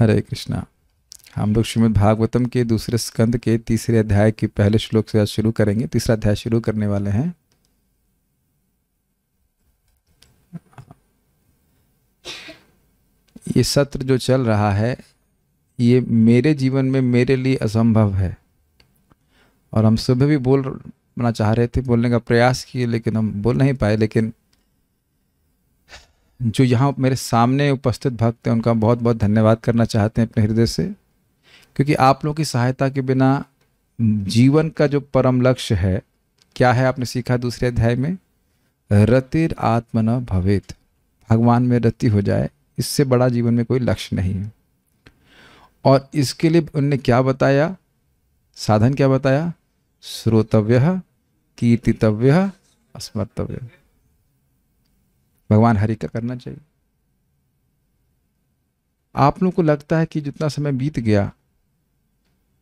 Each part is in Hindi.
हरे कृष्णा। हम लोग श्रीमद् भागवतम के दूसरे स्कंद के तीसरे अध्याय के पहले श्लोक से आज शुरू करेंगे। तीसरा अध्याय शुरू करने वाले हैं। ये सत्र जो चल रहा है ये मेरे जीवन में मेरे लिए असंभव है, और हम सुबह भी बोलना चाह रहे थे, बोलने का प्रयास किए, लेकिन हम बोल नहीं पाए। लेकिन जो यहाँ मेरे सामने उपस्थित भक्त हैं उनका बहुत बहुत धन्यवाद करना चाहते हैं अपने हृदय से, क्योंकि आप लोगों की सहायता के बिना जीवन का जो परम लक्ष्य है, क्या है आपने सीखा दूसरे अध्याय में, रतिर आत्मन भवेत, भगवान में रति हो जाए, इससे बड़ा जीवन में कोई लक्ष्य नहीं है। और इसके लिए उनने क्या बताया, साधन क्या बताया, श्रोतव्य, कीर्तितव्य, स्मर्तव्य, भगवान हरि का करना चाहिए। आप लोगों को लगता है कि जितना समय बीत गया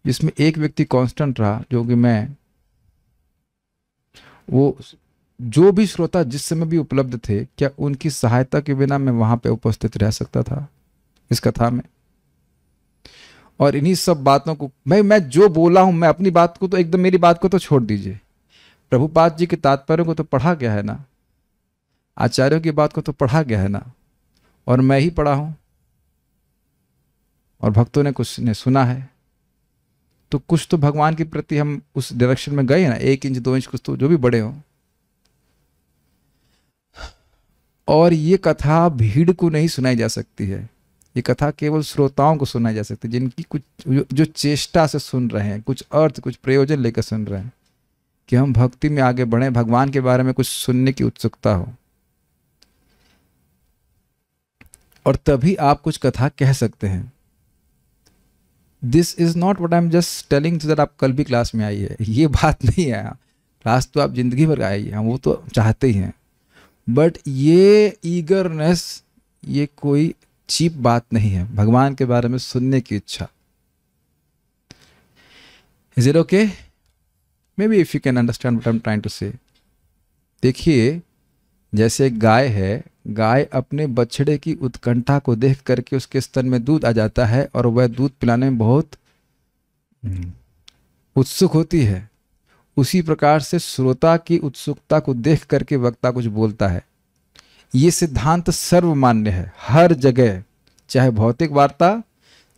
जिसमें एक व्यक्ति कांस्टेंट रहा, जो कि मैं, वो जो भी श्रोता जिस समय भी उपलब्ध थे, क्या उनकी सहायता के बिना मैं वहां पे उपस्थित रह सकता था इस कथा में? और इन्हीं सब बातों को मैं जो बोला हूं, मैं अपनी बात को तो एकदम, मेरी बात को तो छोड़ दीजिए, प्रभुपाद जी के तात्पर्य को तो पढ़ा गया है ना, आचार्यों की बात को तो पढ़ा गया है ना, और मैं ही पढ़ा हूं और भक्तों ने कुछ ने सुना है, तो कुछ तो भगवान के प्रति हम उस डायरेक्शन में गए ना, 1 इंच 2 इंच, कुछ तो जो भी बड़े हों। और ये कथा भीड़ को नहीं सुनाई जा सकती है, ये कथा केवल श्रोताओं को सुनाई जा सकती है, जिनकी कुछ जो चेष्टा से सुन रहे हैं, कुछ अर्थ कुछ प्रयोजन लेकर सुन रहे हैं, कि हम भक्ति में आगे बढ़ें, भगवान के बारे में कुछ सुनने की उत्सुकता हो, और तभी आप कुछ कथा कह सकते हैं। This is not what I am just telling that आप कल भी क्लास में आई है, ये बात नहीं है। क्लास तो आप जिंदगी भर आई है, वो तो चाहते ही हैं, बट ये ईगरनेस, ये कोई चीप बात नहीं है, भगवान के बारे में सुनने की इच्छा। Is it okay? May be if you can understand what I am trying to say. देखिए, जैसे एक गाय है, गाय अपने बछड़े की उत्कंठा को देख करके उसके स्तन में दूध आ जाता है और वह दूध पिलाने में बहुत उत्सुक होती है। उसी प्रकार से श्रोता की उत्सुकता को देख करके वक्ता कुछ बोलता है। ये सिद्धांत सर्वमान्य है हर जगह, चाहे भौतिक वार्ता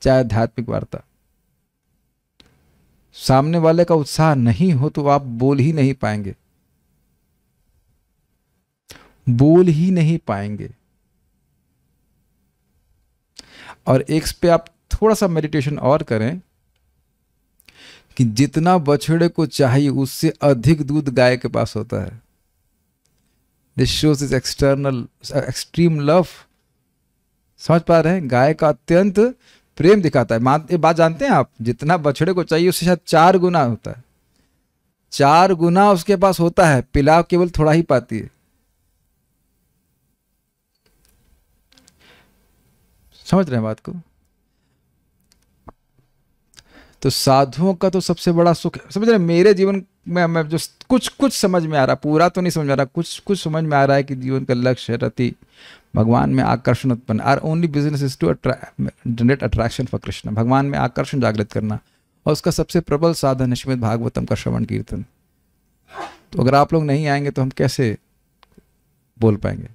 चाहे आध्यात्मिक वार्ता। सामने वाले का उत्साह नहीं हो तो आप बोल ही नहीं पाएंगे, बोल ही नहीं पाएंगे। और एक पे आप थोड़ा सा मेडिटेशन और करें कि जितना बछड़े को चाहिए उससे अधिक दूध गाय के पास होता है। This shows is extreme love. समझ पा रहे हैं? गाय का अत्यंत प्रेम दिखाता है। ये बात जानते हैं आप, जितना बछड़े को चाहिए उससे शायद 4 गुना होता है, 4 गुना उसके पास होता है, पिला केवल थोड़ा ही पाती है। समझ रहे हैं बात को? तो साधुओं का तो सबसे बड़ा सुख, समझ रहे हैं, मेरे जीवन में मैं जो कुछ समझ में आ रहा, पूरा तो नहीं समझ में आ रहा, कुछ समझ में आ रहा है कि जीवन का लक्ष्य है रति, भगवान में आकर्षण उत्पन्न। Are only business is to generate attraction for Krishna, भगवान में आकर्षण जागृत करना, और उसका सबसे प्रबल साधन है श्रीमद् भागवतम का श्रवण कीर्तन। तो अगर आप लोग नहीं आएंगे तो हम कैसे बोल पाएंगे?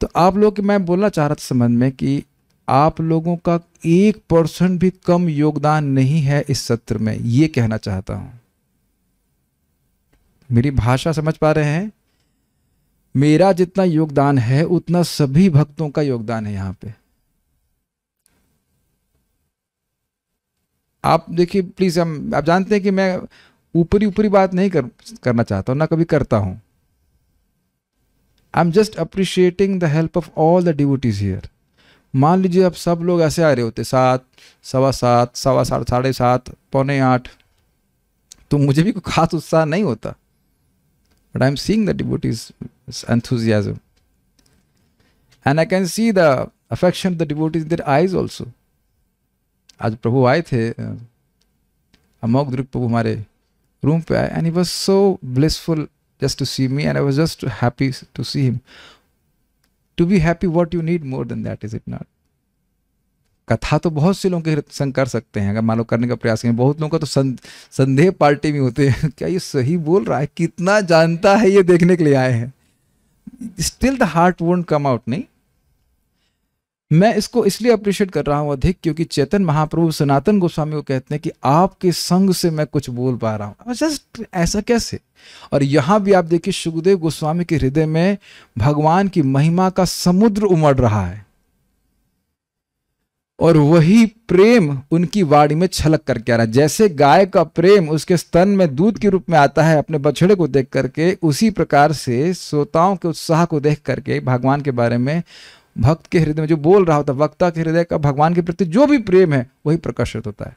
तो आप लोग, मैं बोलना चाह रहा था संबंध में कि आप लोगों का 1% भी कम योगदान नहीं है इस सत्र में, ये कहना चाहता हूं। मेरी भाषा समझ पा रहे हैं? मेरा जितना योगदान है उतना सभी भक्तों का योगदान है यहां पे। आप देखिए प्लीज, आप जानते हैं कि मैं ऊपरी बात नहीं करना चाहता हूं, ना कभी करता हूं। I am just appreciating the help of all the devotees here. मान लीजिए अब सब लोग ऐसे आ रहे होते 7, 7:15, 7:15, 7:30, 7:45, तो मुझे भी कोई खास उत्साह नहीं होता। But I am seeing the devotees enthusiasm and I can see the affection of the devotees in their eyes also. आज प्रभु आए थे, अमोघ द्रुक प्रभु हमारे रूम पे आए, and he was so blissful just to see me, and I was just happy to see him. To be happy, what you need more than that, is it not? कथा तो बहुत से लोगों के संग कर सकते हैं, अगर मान लो करने का प्रयास करें। बहुत लोगों का तो संदेह पार्टी में होते हैं क्या ये सही बोल रहा है, कितना जानता है, ये देखने के लिए आए हैं। Still the heart won't come out. नहीं, मैं इसको इसलिए अप्रिशिएट कर रहा हूं अधिक, क्योंकि चैतन्य महाप्रभु सनातन गोस्वामी को कहते हैं कि आपके संग से मैं कुछ बोल पा रहा हूं। जस्ट ऐसा कैसे? और यहां भी आप देखिए सुखदेव गोस्वामी के हृदय में भगवान की महिमा का समुद्र उमड़ रहा है, और वही प्रेम उनकी वाणी में छलक करके आ रहा है। जैसे गाय का प्रेम उसके स्तन में दूध के रूप में आता है अपने बछड़े को देख करके, उसी प्रकार से श्रोताओं के उत्साह को देख करके भगवान के बारे में भक्त के हृदय में जो बोल रहा होता है, वक्ता के हृदय का भगवान के प्रति जो भी प्रेम है वही प्रकाशित होता है।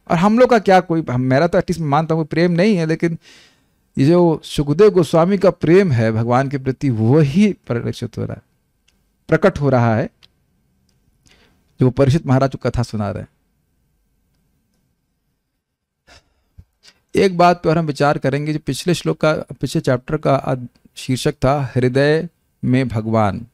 और हम लोग का क्या, कोई मेरा तो एटलीस्ट मानता हूँ प्रेम नहीं है, लेकिन ये जो सुखदेव गोस्वामी का प्रेम है भगवान के प्रति वही प्रदर्शित हो रहा है, प्रकट हो रहा है, जो परीक्षित महाराज को कथा सुना रहे हैं। एक बात पर हम विचार करेंगे, जो पिछले श्लोक का, पिछले चैप्टर का शीर्षक था हृदय में भगवान।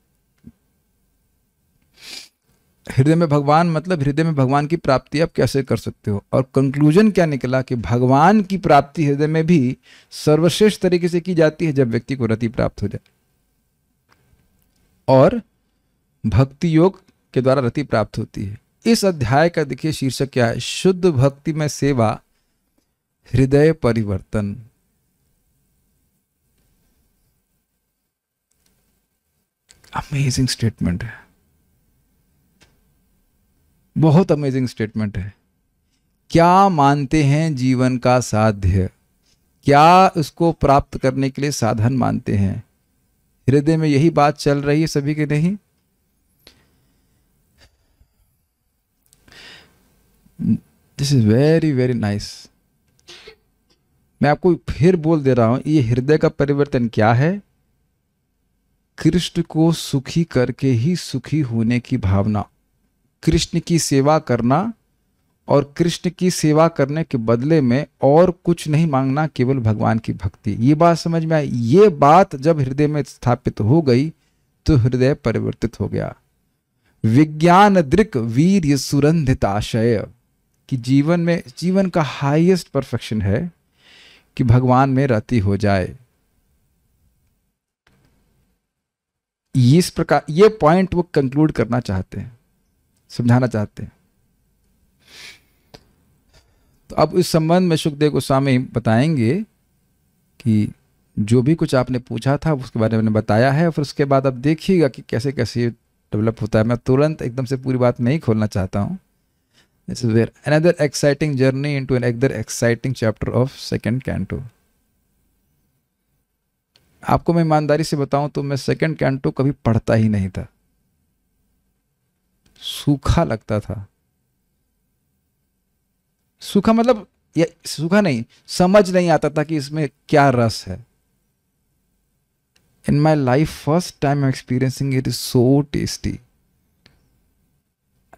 हृदय में भगवान मतलब हृदय में भगवान की प्राप्ति आप कैसे कर सकते हो, और कंक्लूजन क्या निकला कि भगवान की प्राप्ति हृदय में भी सर्वश्रेष्ठ तरीके से की जाती है जब व्यक्ति को रति प्राप्त हो जाए, और भक्ति योग के द्वारा रति प्राप्त होती है। इस अध्याय का देखिए शीर्षक क्या है, शुद्ध भक्ति में सेवा, हृदय परिवर्तन। अमेजिंग स्टेटमेंट है, बहुत अमेजिंग स्टेटमेंट है। क्या मानते हैं जीवन का साध्य, क्या उसको प्राप्त करने के लिए साधन मानते हैं? हृदय में यही बात चल रही है सभी के नहीं? This is very very nice. मैं आपको फिर बोल दे रहा हूं, ये हृदय का परिवर्तन क्या है? कृष्ण को सुखी करके ही सुखी होने की भावना, कृष्ण की सेवा करना, और कृष्ण की सेवा करने के बदले में और कुछ नहीं मांगना, केवल भगवान की भक्ति। ये बात समझ में आई? ये बात जब हृदय में स्थापित हो गई तो हृदय परिवर्तित हो गया। विज्ञान दृक वीर सुरंधित आशय, कि जीवन में, जीवन का हाईएस्ट परफेक्शन है कि भगवान में रति हो जाए। इस प्रकार ये पॉइंट वो कंक्लूड करना चाहते हैं, समझाना चाहते हैं। तो अब इस संबंध में सुखदेव गोस्वामी बताएंगे कि जो भी कुछ आपने पूछा था उसके बारे में बताया है, फिर उसके बाद अब देखिएगा कि कैसे कैसे डेवलप होता है। मैं तुरंत एकदम से पूरी बात नहीं खोलना चाहता हूँ। This is where another exciting journey into another exciting chapter of second canto. आपको मैं ईमानदारी से बताऊं तो मैं सेकंड कैंटो कभी पढ़ता ही नहीं था, सूखा लगता था। सूखा मतलब ये सूखा नहीं, समझ नहीं आता था कि इसमें क्या रस है। In my life, first time I'm experiencing it is so tasty.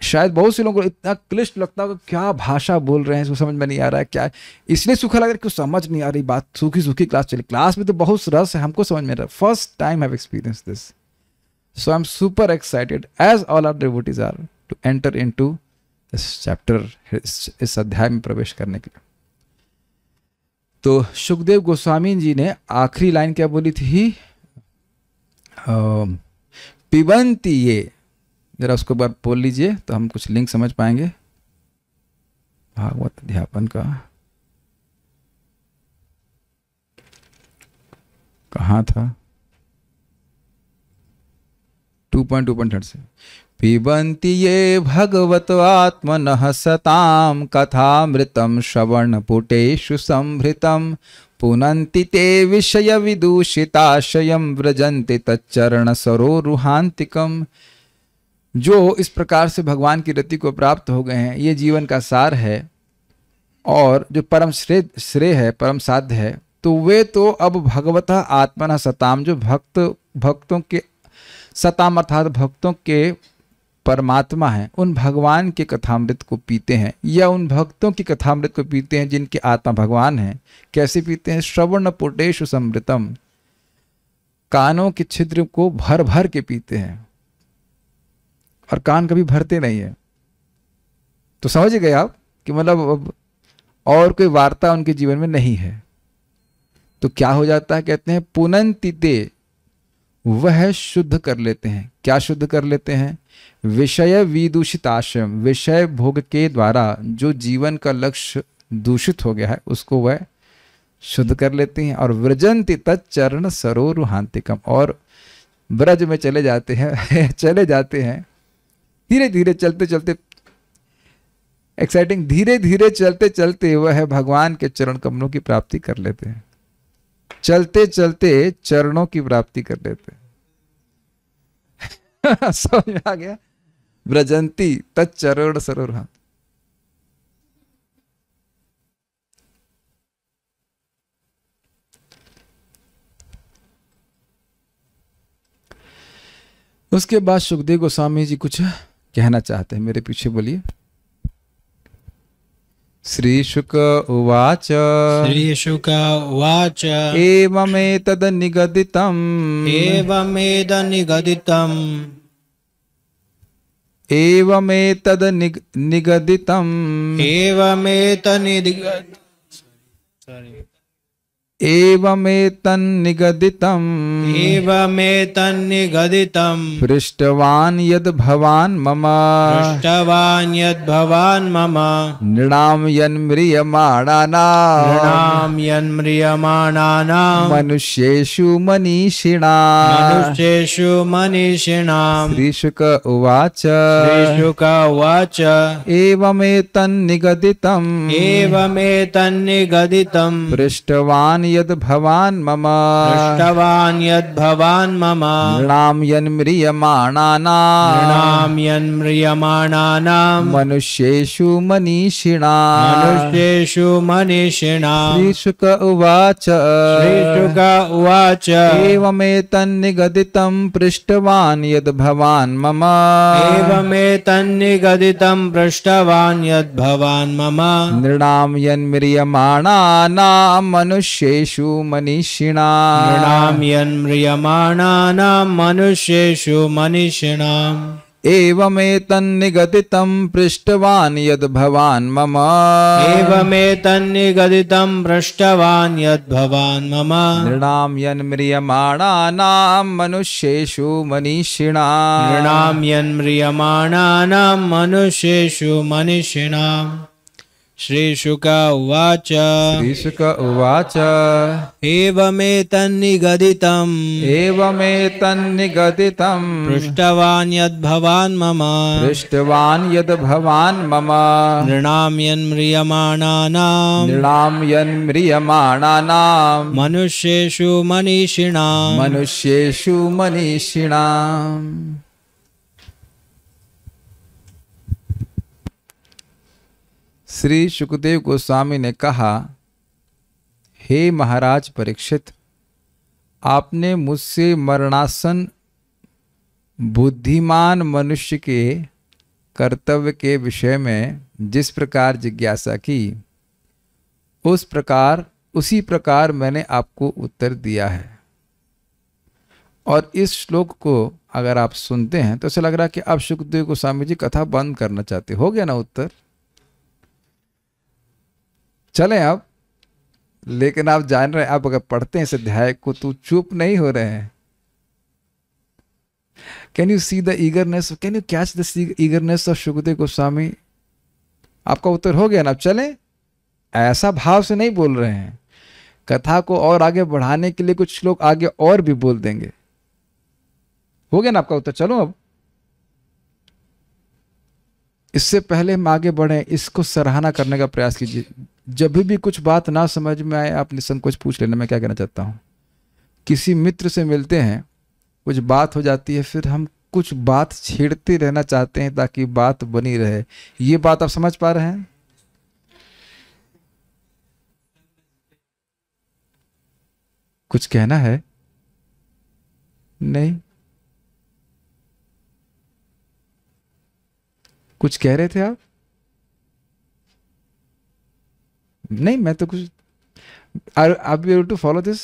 शायद बहुत से लोगों को इतना क्लिष्ट लगता होगा, क्या भाषा बोल रहे हैं, इसको समझ में नहीं आ रहा है क्या है, इसलिए सूखा लग रहा है कि समझ नहीं आ रही बात। सूखी सूखी क्लास चली, क्लास में तो बहुत रस है, हमको समझ में आ रहा है। First time I have experience this, so I am super excited as all our devotees are to enter into this chapter, इस अध्याय में प्रवेश करने के लिए। तो सुखदेव गोस्वामी जी ने आखिरी लाइन क्या बोली थी? पिबंती ये, जरा उसको बार बोल लीजिए तो हम कुछ लिंक समझ पाएंगे भागवत अध्यापन का। कहाँ था? 2.2.3 से पिबंती ये भगवत आत्मनः सताम कथामृतम श्रवणपुटेषु संभृतम पुनन्ति ते विषय विदूषिताशयम व्रजन्ति तच्चरण सरोरुहांतिकम। जो इस प्रकार से भगवान की रति को प्राप्त हो गए हैं, ये जीवन का सार है और जो परम श्रेय है, परम साध्य है, तो वे तो अब भगवतः आत्मना सताम, जो भक्तों के सताम अर्थात भक्तों के परमात्मा हैं, उन भगवान के कथामृत को पीते हैं, या उन भक्तों की कथामृत को पीते हैं जिनके आत्मा भगवान हैं। कैसे पीते हैं? श्रवणपुटेषु समृतम, कानों के छिद्र को भर भर के पीते हैं, और कान कभी भरते नहीं है। तो समझ गए आप कि मतलब अब और कोई वार्ता उनके जीवन में नहीं है। तो क्या हो जाता है, कहते हैं पुनंतिते, वह शुद्ध कर लेते हैं। क्या शुद्ध कर लेते हैं? विषय विदूषित आश्रम, विषय भोग के द्वारा जो जीवन का लक्ष्य दूषित हो गया है उसको वह शुद्ध कर लेते हैं। और व्रजंति तच्चरण सरोरुहांतिकम, और ब्रज में चले जाते हैं चले जाते हैं धीरे धीरे चलते चलते, एक्साइटिंग, धीरे धीरे चलते चलते वह भगवान के चरण कमलों की प्राप्ति कर लेते हैं। चलते चलते चरणों की प्राप्ति कर लेते हैं समझ में आ गया? व्रजंती तच्चरण सरोरुहांतिकम। उसके बाद सुखदेव गोस्वामी जी कुछ कहना चाहते हैं, मेरे पीछे बोलिए। श्री शुक उवाच, श्री शुक उवाच, एवमेतद् निगदितम्, एवमेद निगदितम्, एवमेतद् निगदितम्, एवमेत एवमेतन्निगदितम्, एवमेतन्निगदितम्, पृष्टवान् यद् भवान् मम, पृष्टवान् यद् भवान् मम, नृणां यन्म्रियमाणानां, नृणां यन्म्रियमाणानां, मनुष्येषु मनीषिणाम्। मनुष्येषु मनीषिणाम्। श्रीशुक उवाच, श्रीशुक उवाच, एवमेतन्निगदितम्, एवमेतन्निगदितम्, पृष्टवान् यद् भवान् मम, पृष्टवान् यद् भवान् मम, नृणां यन्म्रियमाणानां, नृणां यन्म्रियमाणानां, मनुष्येषु मनीषिणाम्। मनुष्येषु मनीषिणाम्। श्रीशुक उवाच, श्रीशुक उवाच, एवमेतन्निगदितं पृष्टवान् यद् भवान् मम, एवमेतन्निगदितं पृष्टवान् यद् भवान् मम, नृणां यन्म्रियमाणानां मनुष्येषु मनीषिणाम्। नृणां यन्म्रियमाणानां मनुष्येषु मनीषिणाम्। एवमेतन्निगदितं पृष्टवान् यद् भवान् मम, एवमेतन्निगदितं पृष्टवान् यद् भवान् मम, नृणां यन्म्रियमाणानां मनुष्येषु मनीषिणाम्। नृणां यन्म्रियमाणानां मनुष्येषु मनीषिणाम्। श्रीशुक उवाच, श्रीशुक उवाच, एवमेतन्निगदितम्, एवमेतन्निगदितं पृष्टवान् यद् भवान् मम, पृष्टवान् यद् भवान् मम, नृणां यन्म्रियमाणानां, नृणां यन्म्रियमाणानां मनुष्येषु मनीषिणाम्। मनुष्येषु मनीषिणाम्। श्री सुखदेव गोस्वामी ने कहा, हे महाराज परीक्षित, आपने मुझसे मरणासन बुद्धिमान मनुष्य के कर्तव्य के विषय में जिस प्रकार जिज्ञासा की, उसी प्रकार मैंने आपको उत्तर दिया है। और इस श्लोक को अगर आप सुनते हैं तो ऐसा लग रहा है कि अब सुखदेव गोस्वामी जी कथा बंद करना चाहते। हो गया ना उत्तर? चलें अब, लेकिन आप जान रहे हैं, आप अगर पढ़ते हैं इस अध्याय को तो चुप नहीं हो रहे हैं। Can you see the eagerness, can you catch the eagerness of Sukhdev Goswami? आपका उत्तर हो गया ना? अब चलें, ऐसा भाव से नहीं बोल रहे हैं, कथा को और आगे बढ़ाने के लिए कुछ लोग आगे और भी बोल देंगे। हो गया ना आपका उत्तर? चलो अब, इससे पहले हम आगे बढ़े, इसको सराहना करने का प्रयास कीजिए। जब भी कुछ बात ना समझ में आए, आप निसंकोच पूछ लेना। मैं क्या कहना चाहता हूँ, किसी मित्र से मिलते हैं, कुछ बात हो जाती है, फिर हम कुछ बात छेड़ते रहना चाहते हैं ताकि बात बनी रहे। ये बात आप समझ पा रहे हैं? कुछ कहना है? नहीं? कुछ कह रहे थे आप? नहीं, मैं तो कुछ, आप you able to follow this?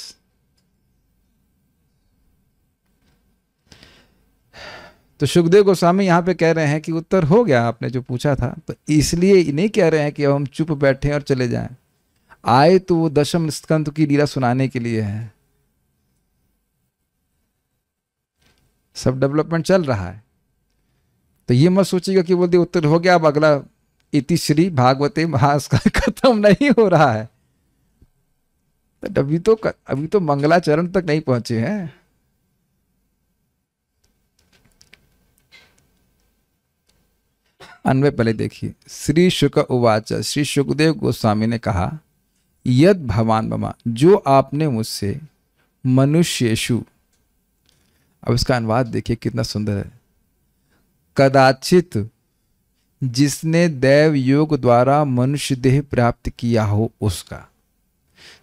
तो सुखदेव गोस्वामी यहाँ पे कह रहे हैं कि उत्तर हो गया आपने जो पूछा था, तो इसलिए नहीं कह रहे हैं कि अब हम चुप बैठे और चले जाएं। आए तो वो दशम स्कंद की लीला सुनाने के लिए है। सब डेवलपमेंट चल रहा है, तो ये मत सोचिएगा कि बोलते उत्तर हो गया अब अगला इति श्री भागवते महास्कंद खत्म नहीं हो रहा है। तो अभी तो मंगलाचरण तक नहीं पहुंचे हैं। अन्वय पहले देखिए। श्री शुक उवाच, श्री सुखदेव गोस्वामी ने कहा, यद भवान ममा, जो आपने मुझसे मनुष्येषु, अब इसका अनुवाद देखिए कितना सुंदर है। कदाचित, जिसने दैव योग द्वारा मनुष्य देह प्राप्त किया हो उसका।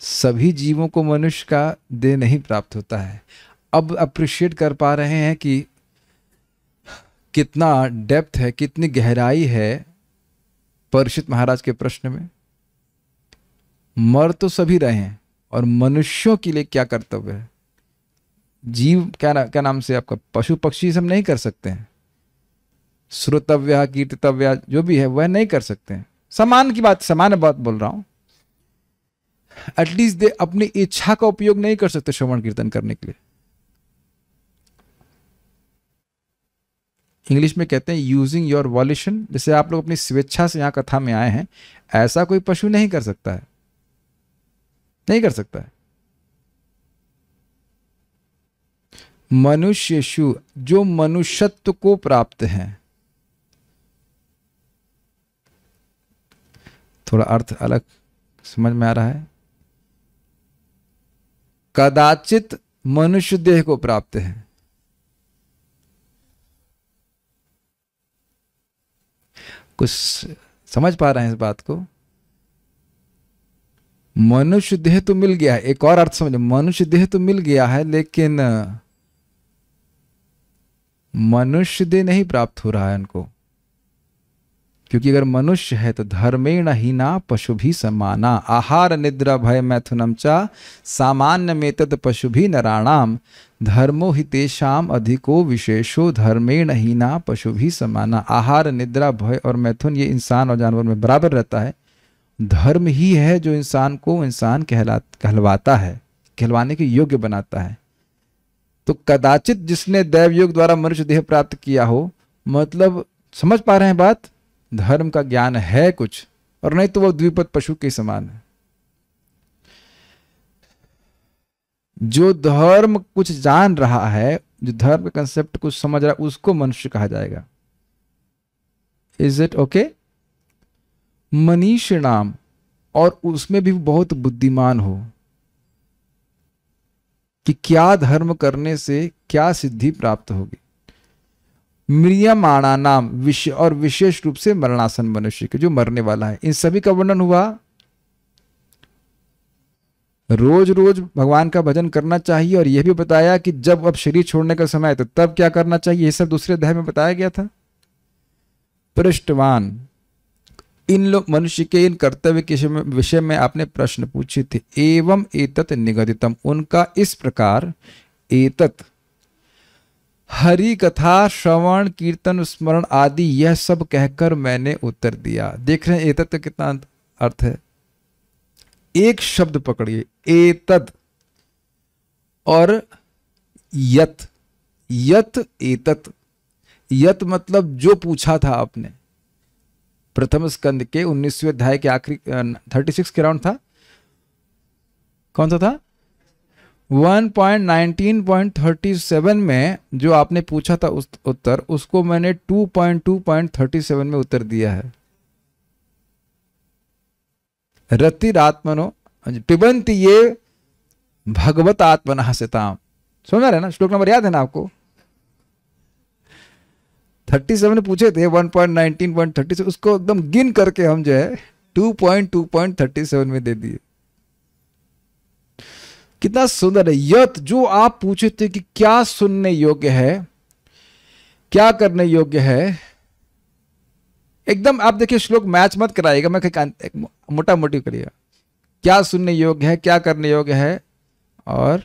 सभी जीवों को मनुष्य का देह नहीं प्राप्त होता है। अब अप्रिशिएट कर पा रहे हैं कि कितना डेप्थ है, कितनी गहराई है परीक्षित महाराज के प्रश्न में। मर तो सभी रहे हैं, और मनुष्यों के लिए क्या कर्तव्य है। जीव क्या नाम से आपका, पशु पक्षी सब नहीं कर सकते हैं। श्रोतव्य कीर्तितव्य जो भी है वह नहीं कर सकते हैं। सामान्य बात बोल रहा हूं। एटलीस्ट दे अपनी इच्छा का उपयोग नहीं कर सकते श्रवण कीर्तन करने के लिए। इंग्लिश में कहते हैं यूजिंग योर वॉल्यूशन। जैसे आप लोग अपनी स्वेच्छा से यहां कथा में आए हैं, ऐसा कोई पशु नहीं कर सकता है, नहीं कर सकता है। मनुष्येषु, जो मनुष्यत्व को प्राप्त हैं। थोड़ा अर्थ अलग समझ में आ रहा है। कदाचित मनुष्य देह को प्राप्त है। कुछ समझ पा रहे हैं इस बात को। मनुष्य देह तो मिल गया है, एक और अर्थ समझो, मनुष्य देह तो मिल गया है, लेकिन मनुष्य देह नहीं प्राप्त हो रहा है उनको। क्योंकि अगर मनुष्य है तो धर्मेण हीना पशु भी समाना, आहार निद्रा भय मैथुनम चा सामान्य मेतद पशु भी नराणाम, धर्मो हितेशाम अधिको विशेषो धर्मेण हीना पशु भी समाना। आहार निद्रा भय और मैथुन ये इंसान और जानवर में बराबर रहता है। धर्म ही है जो इंसान को इंसान कहलवाता है, कहलवाने के योग्य बनाता है। तो कदाचित जिसने दैव योग द्वारा मनुष्य देह प्राप्त किया हो, मतलब समझ पा रहे हैं बात, धर्म का ज्ञान है कुछ, और नहीं तो वह द्विपद पशु के समान है। जो धर्म कुछ जान रहा है, जो धर्म का कंसेप्ट कुछ समझ रहा है, उसको मनुष्य कहा जाएगा। Is it okay? मनीषिणाम, और उसमें भी बहुत बुद्धिमान हो कि क्या धर्म करने से क्या सिद्धि प्राप्त होगी। म्रियमाणा नाम, और विशेष रूप से मरणासन मनुष्य के, जो मरने वाला है। इन सभी का वर्णन हुआ। रोज रोज भगवान का भजन करना चाहिए, और यह भी बताया कि जब अब शरीर छोड़ने का समय है तो तब क्या करना चाहिए। यह सब दूसरे अध्याय में बताया गया था। पृष्ठवान, इन लोग मनुष्य के इन कर्तव्य के विषय में आपने प्रश्न पूछे थे। एवं एतत् निगदितम, उनका इस प्रकार एतत् हरि कथा श्रवण कीर्तन स्मरण आदि यह सब कहकर मैंने उत्तर दिया। देख रहे हैं एतत् का कितना अर्थ है। एक शब्द पकड़िए, एतत् और यत। यत एतत्, यत मतलब जो पूछा था आपने। प्रथम स्कंद के 19वें अध्याय के आखिरी 36 के राउंड था, कौन सा था? 1.19.37 में जो आपने पूछा था उस उत्तर, उसको मैंने 2.2.37 में उत्तर दिया है। रतिरात्मनो पिबंति ये भगवत आत्मनः सिताम। समझ रहे ना? श्लोक नंबर याद है ना आपको? 37 पूछे थे, 1.19.37, उसको एकदम गिन करके हम जो है 2.2.37 में दे दिए। कितना सुंदर है। यत, जो आप पूछे थे कि क्या सुनने योग्य है, क्या करने योग्य है, एकदम आप देखिए श्लोक मैच मत कराइएगा, मैं मोटा मोटी करिएगा। क्या सुनने योग्य है, क्या करने योग्य है, और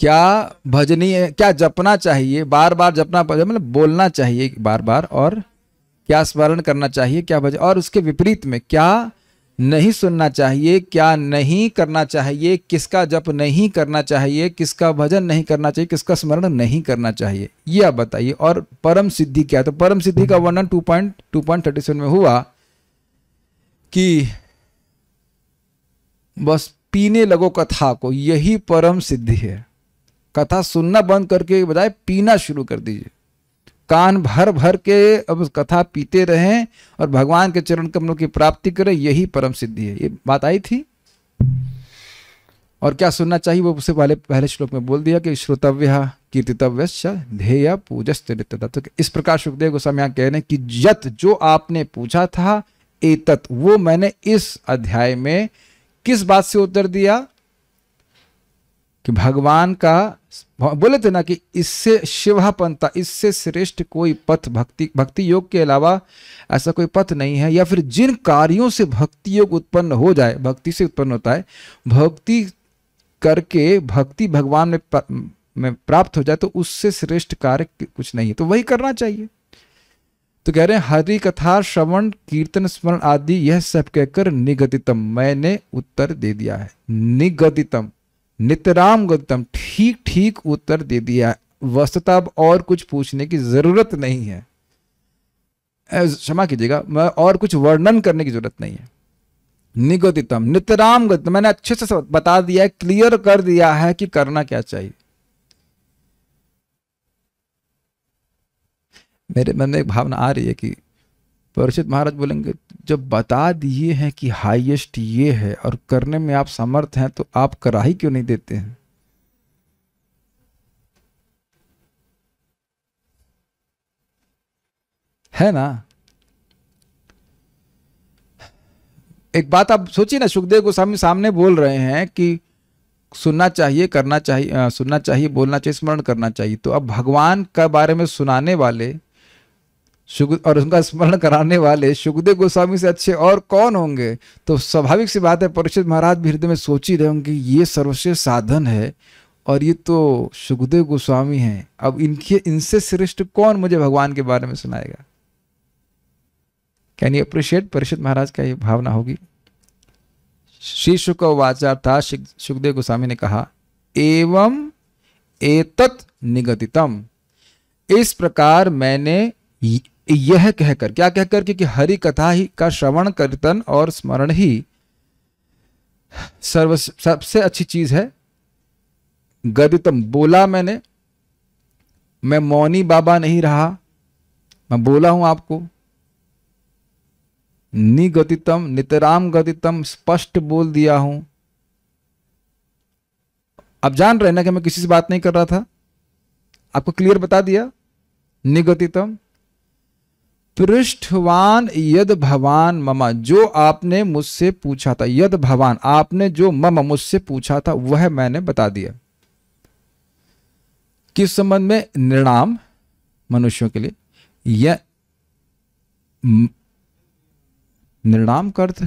क्या भजनीय, क्या जपना चाहिए, बार बार जपना मतलब बोलना चाहिए बार बार, और क्या स्मरण करना चाहिए, क्या भजन, और उसके विपरीत में क्या नहीं सुनना चाहिए, क्या नहीं करना चाहिए, किसका जप नहीं करना चाहिए, किसका भजन नहीं करना चाहिए, किसका स्मरण नहीं करना चाहिए, ये आप बताइए। और परम सिद्धि क्या है? तो परम सिद्धि का वर्णन 2.37 में हुआ कि बस पीने लगो कथा को, यही परम सिद्धि है। कथा सुनना बंद करके बजाय पीना शुरू कर दीजिए, कान भर भर के अब कथा पीते रहें और भगवान के चरण कमलों की प्राप्ति करें, यही परम सिद्धि है। ये बात आई थी। और क्या सुनना चाहिए वो उससे पहले श्लोक में बोल दिया कि श्रोतव्य कीर्तितव्यश्च ध्येय पूजस्ते नित्यदा। तो इस प्रकार सुखदेव गोस्वामी कह रहे हैं कि यत जो आपने पूछा था, एतत वो मैंने इस अध्याय में किस बात से उत्तर दिया कि भगवान का, बोले थे ना कि इससे शिवपंथा, इससे श्रेष्ठ कोई पथ भक्ति योग के अलावा ऐसा कोई पथ नहीं है, या फिर जिन कार्यों से भक्ति योग उत्पन्न हो जाए, भक्ति से उत्पन्न होता है, भक्ति करके भक्ति भगवान में प्राप्त हो जाए, तो उससे श्रेष्ठ कार्य कुछ नहीं है, तो वही करना चाहिए। तो कह रहे हैं हरि कथा श्रवण कीर्तन स्मरण आदि यह सब कहकर निगदितम, मैंने उत्तर दे दिया है। निगदितम नितराम गदितम, ठीक ठीक उत्तर दे दिया है। वस्तुतः अब और कुछ पूछने की जरूरत नहीं है, क्षमा कीजिएगा, मैं और कुछ वर्णन करने की जरूरत नहीं है। निगदितम नितराम गदितम, मैंने अच्छे से बता दिया है, क्लियर कर दिया है कि करना क्या चाहिए। मेरे मन में एक भावना आ रही है कि परीक्षित महाराज बोलेंगे जब बता दिए हैं कि हाईएस्ट ये है और करने में आप समर्थ हैं, तो आप करा ही क्यों नहीं देते हैं? है ना? एक बात आप सोचिए ना, सुखदेव गोस्वामी सामने बोल रहे हैं कि सुनना चाहिए, करना चाहिए, सुनना चाहिए, बोलना चाहिए, स्मरण करना चाहिए। तो अब भगवान का बारे में सुनाने वाले और उनका स्मरण कराने वाले सुखदेव गोस्वामी से अच्छे और कौन होंगे? तो स्वाभाविक सी बात है परीक्षित महाराज भी हृदय में सोच ही रहे होंगे ये सर्वश्रेष्ठ साधन है और ये तो सुखदेव गोस्वामी हैं, अब इनसे श्रेष्ठ कौन मुझे भगवान के बारे में सुनाएगा? कैन यू अप्रिशिएट परीक्षित महाराज का ये भावना होगी। श्री शुक वाचा था, सुखदेव गोस्वामी ने कहा एवं एतत् निगदितम, इस प्रकार मैंने यह कहकर, क्या कहकर कि हरि कथा ही का श्रवण कीर्तन और स्मरण ही सबसे अच्छी चीज है। गदितम बोला मैंने, मैं मौनी बाबा नहीं रहा, मैं बोला हूं आपको। निगदितम नितराम गदितम, स्पष्ट बोल दिया हूं। आप जान रहे ना कि मैं किसी से बात नहीं कर रहा था, आपको क्लियर बता दिया। निगदितम पृष्ठवान यद भवान ममा, जो आपने मुझसे पूछा था, यद भवान आपने जो मम मुझसे पूछा था वह मैंने बता दिया। किस संबंध में? निर्णाम मनुष्यों के लिए, यह निर्णाम का अर्थ,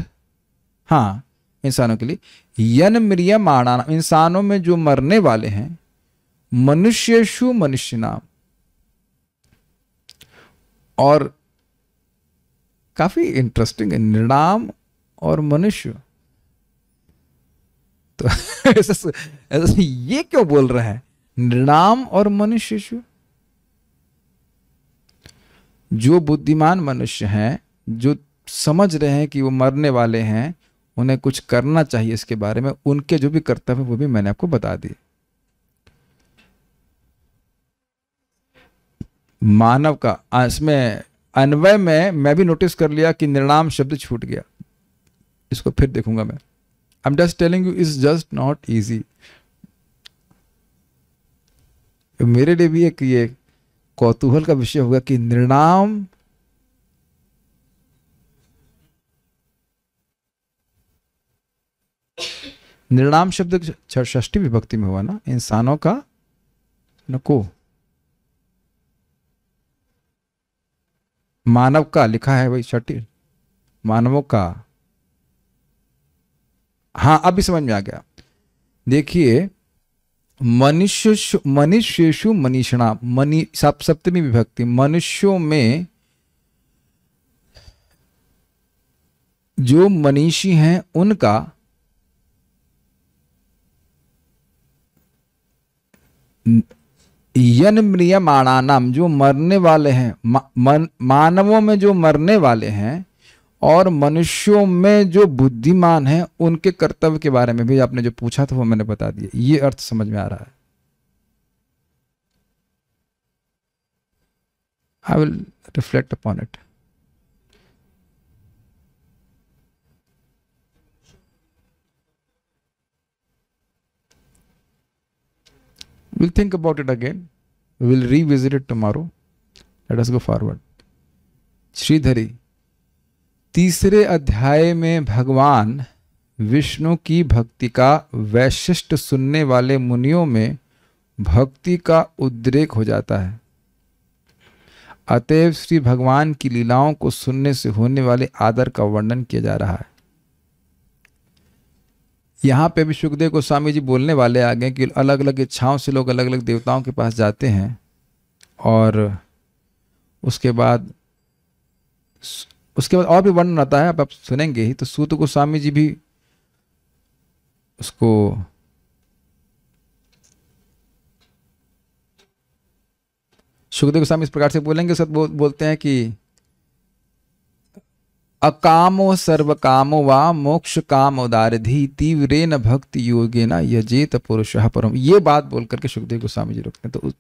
हाँ इंसानों के लिए, यन म्रियमाणा, इंसानों में जो मरने वाले हैं, मनुष्येषु मनुष्य नाम। और काफी इंटरेस्टिंग है, निर्णाम और मनुष्य, तो ऐसा ये क्यों बोल रहा है निर्णाम और मनुष्येषु? जो बुद्धिमान मनुष्य हैं, जो समझ रहे हैं कि वो मरने वाले हैं, उन्हें कुछ करना चाहिए इसके बारे में, उनके जो भी कर्तव्य वो भी मैंने आपको बता दिए। मानव का, इसमें अन्वय में मैं भी नोटिस कर लिया कि निर्णाम शब्द छूट गया, इसको फिर देखूंगा मैं। I am just telling you, is just not easy. मेरे लिए भी एक ये कौतूहल का विषय होगा कि निर्णाम शब्द षष्ठी विभक्ति में हुआ ना, इंसानों का नको, मानव का लिखा है वही छठी, मानवों का, हाँ अभी समझ में आ गया। देखिए मनुष्येषु मनीषिणा, सप्तमी विभक्ति, मनुष्यों में जो मनीषी हैं उनका यन्म्रियमाणानाम, जो मरने वाले हैं, मानवों में जो मरने वाले हैं और मनुष्यों में जो बुद्धिमान हैं उनके कर्तव्य के बारे में भी आपने जो पूछा था वो मैंने बता दिया। ये अर्थ समझ में आ रहा है। I will reflect upon it. We'll think about it again. We will revisit it tomorrow. Let us go forward. श्रीधरी, तीसरे अध्याय में भगवान विष्णु की भक्ति का वैशिष्ट सुनने वाले मुनियों में भक्ति का उद्रेक हो जाता है। अतएव श्री भगवान की लीलाओं को सुनने से होने वाले आदर का वर्णन किया जा रहा है। यहाँ पे भी सुखदेव गोस्वामी जी बोलने वाले आ गए कि अलग अलग इच्छाओं से लोग अलग अलग देवताओं के पास जाते हैं और उसके बाद और भी वर्णन आता है, अब आप सुनेंगे ही। तो सूत गोस्वामी जी भी उसको सुखदेव गोस्वामी इस प्रकार से बोलेंगे, सब बोलते हैं कि अकामो सर्व कामो वा मोक्ष काम उदारधि तीव्रेन भक्ति योगेन यजेत पुरुषः परम। ये बात बोल करके सुखदेव गोस्वामी जी रोकते हैं।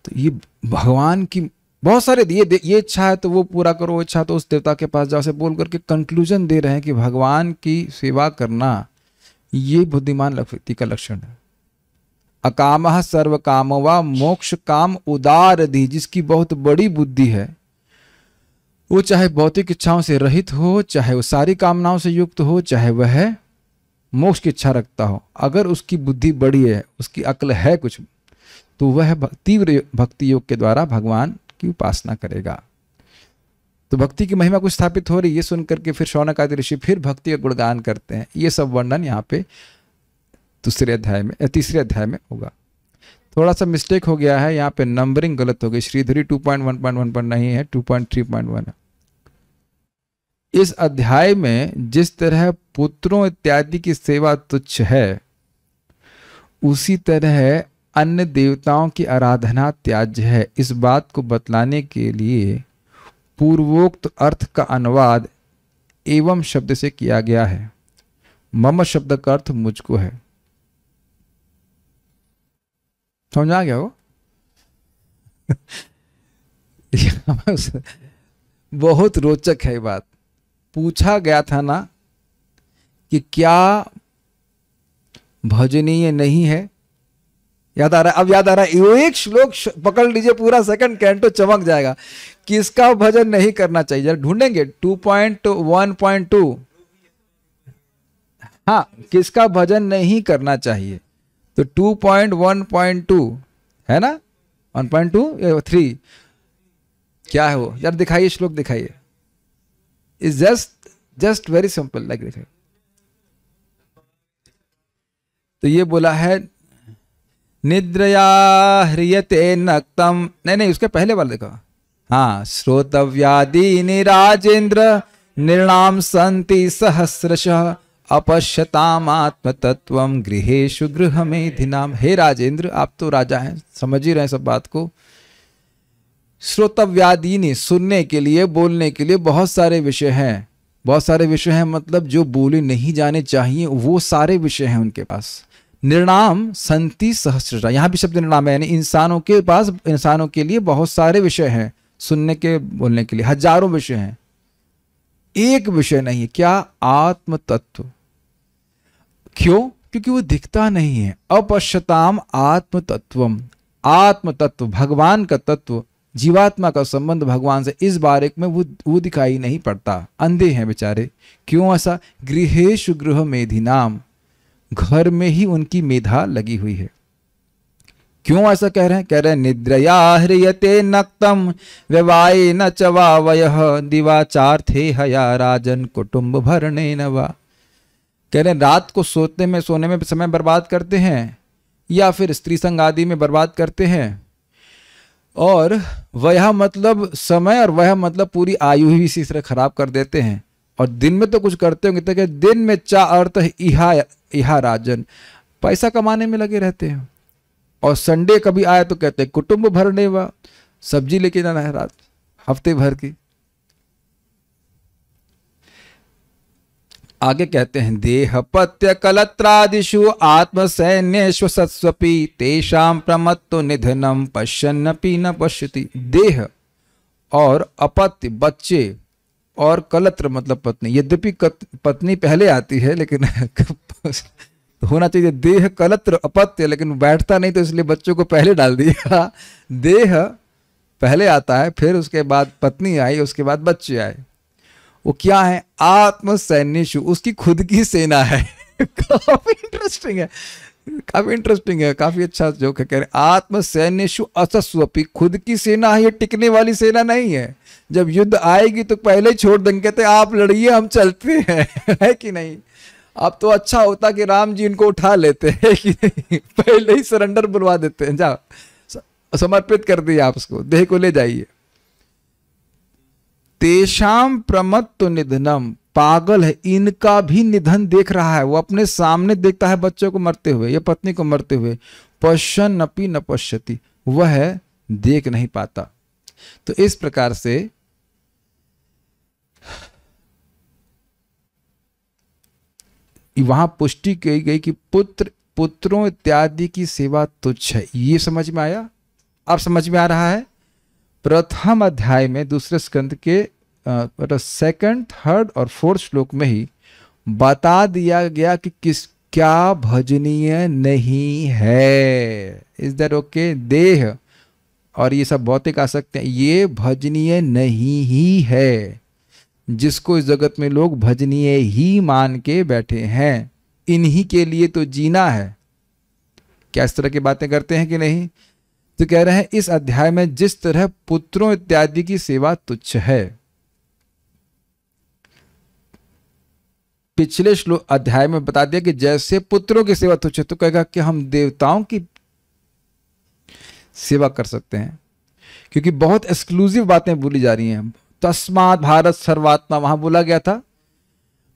तो ये भगवान की बहुत सारे ये इच्छा है तो वो पूरा करो, वो इच्छा तो उस देवता के पास जाओ से बोल करके कंक्लूजन दे रहे हैं कि भगवान की सेवा करना ये बुद्धिमान व्यक्ति का लक्षण है। अकामः सर्व कामो वा मोक्ष काम उदारधि, जिसकी बहुत बड़ी बुद्धि है, वो चाहे भौतिक इच्छाओं से रहित हो, चाहे वो सारी कामनाओं से युक्त हो, चाहे वह मोक्ष की इच्छा रखता हो, अगर उसकी बुद्धि बड़ी है, उसकी अक्ल है कुछ, तो वह तीव्र भक्ति योग के द्वारा भगवान की उपासना करेगा। तो भक्ति की महिमा कुछ स्थापित हो रही, ये सुन करके फिर शौनक आदि ऋषि फिर भक्ति का गुणगान करते हैं। ये सब वर्णन यहाँ पे तीसरे अध्याय में होगा। थोड़ा सा मिस्टेक हो गया है, यहाँ पे नंबरिंग गलत हो गई। श्रीधरी 2.1.1 पर नहीं है, 2.3.1 है। इस अध्याय में जिस तरह पुत्रों इत्यादि की सेवा तुच्छ है, उसी तरह अन्य देवताओं की आराधना त्याज्य है। इस बात को बतलाने के लिए पूर्वोक्त अर्थ का अनुवाद एवं शब्द से किया गया है। मम शब्द का अर्थ मुझको है। समझ आ गया वो? बहुत रोचक है ये बात। पूछा गया था ना कि क्या भजनीय नहीं है, याद आ रहा है? अब याद आ रहा है। एक श्लोक पकड़ लीजिए, पूरा सेकंड कैंटो चमक जाएगा। किसका भजन नहीं करना चाहिए, जरा ढूंढेंगे। 2.1.2 हाँ, किसका भजन नहीं करना चाहिए? तो 2.1.2 है ना, 1.2 3 क्या है वो? यार दिखाइए, श्लोक दिखाइए। Is just very simple, like दिखाइए। तो ये बोला है निद्रया ह्रियते नक्तम, नहीं उसके पहले वाले देखो। हाँ, श्रोतव्यादीनि राजेंद्र निर्णाम संति सहस्रशः अपश्यताम आत्मतत्वम गृहेषु गृहमेधिनाम। हे राजेंद्र, आप तो राजा हैं, समझ ही रहे हैं सब बात को। श्रोतव्यादीनि, सुनने के लिए, बोलने के लिए बहुत सारे विषय हैं। बहुत सारे विषय हैं मतलब जो बोले नहीं जाने चाहिए, वो सारे विषय हैं उनके पास। निर्णाम संति सहस्रशः, यहाँ भी शब्द निर्णाम है, यानी इंसानों के पास, इंसानों के लिए बहुत सारे विषय हैं सुनने के, बोलने के लिए। हजारों विषय हैं, एक विषय नहीं है। क्या? आत्म तत्व। क्यों? क्योंकि वो दिखता नहीं है। अपश्यताम आत्म तत्वम, आत्म तत्व, भगवान का तत्व, जीवात्मा का संबंध भगवान से, इस बारे में वो दिखाई नहीं पड़ता। अंधे हैं बेचारे। क्यों ऐसा? गृहेषु गृह मेधिनाम, घर में ही उनकी मेधा लगी हुई है। क्यों ऐसा कह रहे हैं? कह रहे हैं निद्रया ह्रियते नक्तम व्यवाये न च वावयः दिवाचार्थे हया राजन कुटुंब भरणे न वा। कह रहे हैं रात को सोने में समय बर्बाद करते हैं, या फिर स्त्री संग आदि में बर्बाद करते हैं। और वह मतलब समय और वह मतलब पूरी आयु ही इसी तरह खराब कर देते हैं। और दिन में तो कुछ करते होंगे, तो दिन में चा अर्थ इहा राजन, पैसा कमाने में लगे रहते हैं। और संडे कभी आए तो कहते हैं कुटुंब भरने व सब्जी लेके जाना है रात हफ्ते भर की। आगे कहते हैं देहपत्य कलत्रादिषु आत्मसैन्येषु सत्स्वपि तेषां प्रमत्तो निधनम पश्यन्नपि न पश्यति। देह और अपत्य बच्चे और कलत्र मतलब पत्नी, यद्यपि पत्नी पहले आती है लेकिन होना चाहिए देह कलत्र अपत्य, लेकिन बैठता नहीं तो इसलिए बच्चों को पहले डाल दिया। देह पहले आता है, फिर उसके बाद पत्नी आई, उसके बाद बच्चे आए। वो क्या है? आत्म सैन्यशु, उसकी खुद की सेना है। काफी इंटरेस्टिंग है, काफी इंटरेस्टिंग है, काफी अच्छा जोक है। कह रहे आत्म सैन्यशु असस्वपि, खुद की सेना है, ये टिकने वाली सेना नहीं है। जब युद्ध आएगी तो पहले ही छोड़ देंगे, कहते आप लड़िए हम चलते हैं। है कि नहीं? अब तो अच्छा होता कि राम जी इनको उठा लेते हैं कि नहीं, पहले ही सरेंडर बुलवा देते हैं, जाओ समर्पित कर दिया आप उसको, देह को ले जाइए। तेषाम प्रमत्तो निधनम, पागल है, इनका भी निधन देख रहा है। वो अपने सामने देखता है बच्चों को मरते हुए या पत्नी को मरते हुए। पश्यन्नपि न पश्यति, वह देख नहीं पाता। तो इस प्रकार से वहां पुष्टि की गई कि पुत्रों इत्यादि की सेवा तुच्छ है। ये समझ में आया? आप समझ में आ रहा है? प्रथम अध्याय में दूसरे स्कंद के सेकंड, थर्ड और फोर्थ श्लोक में ही बता दिया गया कि क्या भजनीय नहीं है। Is that okay? देह और ये सब भौतिक आसक्ति, ये भजनीय नहीं ही है। जिसको इस जगत में लोग भजनीय ही मान के बैठे हैं, इन्हीं के लिए तो जीना है। क्या इस तरह की बातें करते हैं कि नहीं? तो कह रहे हैं इस अध्याय में जिस तरह पुत्रों इत्यादि की सेवा तुच्छ है, पिछले श्लोक अध्याय में बता दिया कि जैसे पुत्रों की सेवा तुच्छ है, तो कहेगा कि हम देवताओं की सेवा कर सकते हैं, क्योंकि बहुत एक्सक्लूसिव बातें बोली जा रही हैं। तस्मात् भारत सर्वात्मा, वहां बोला गया था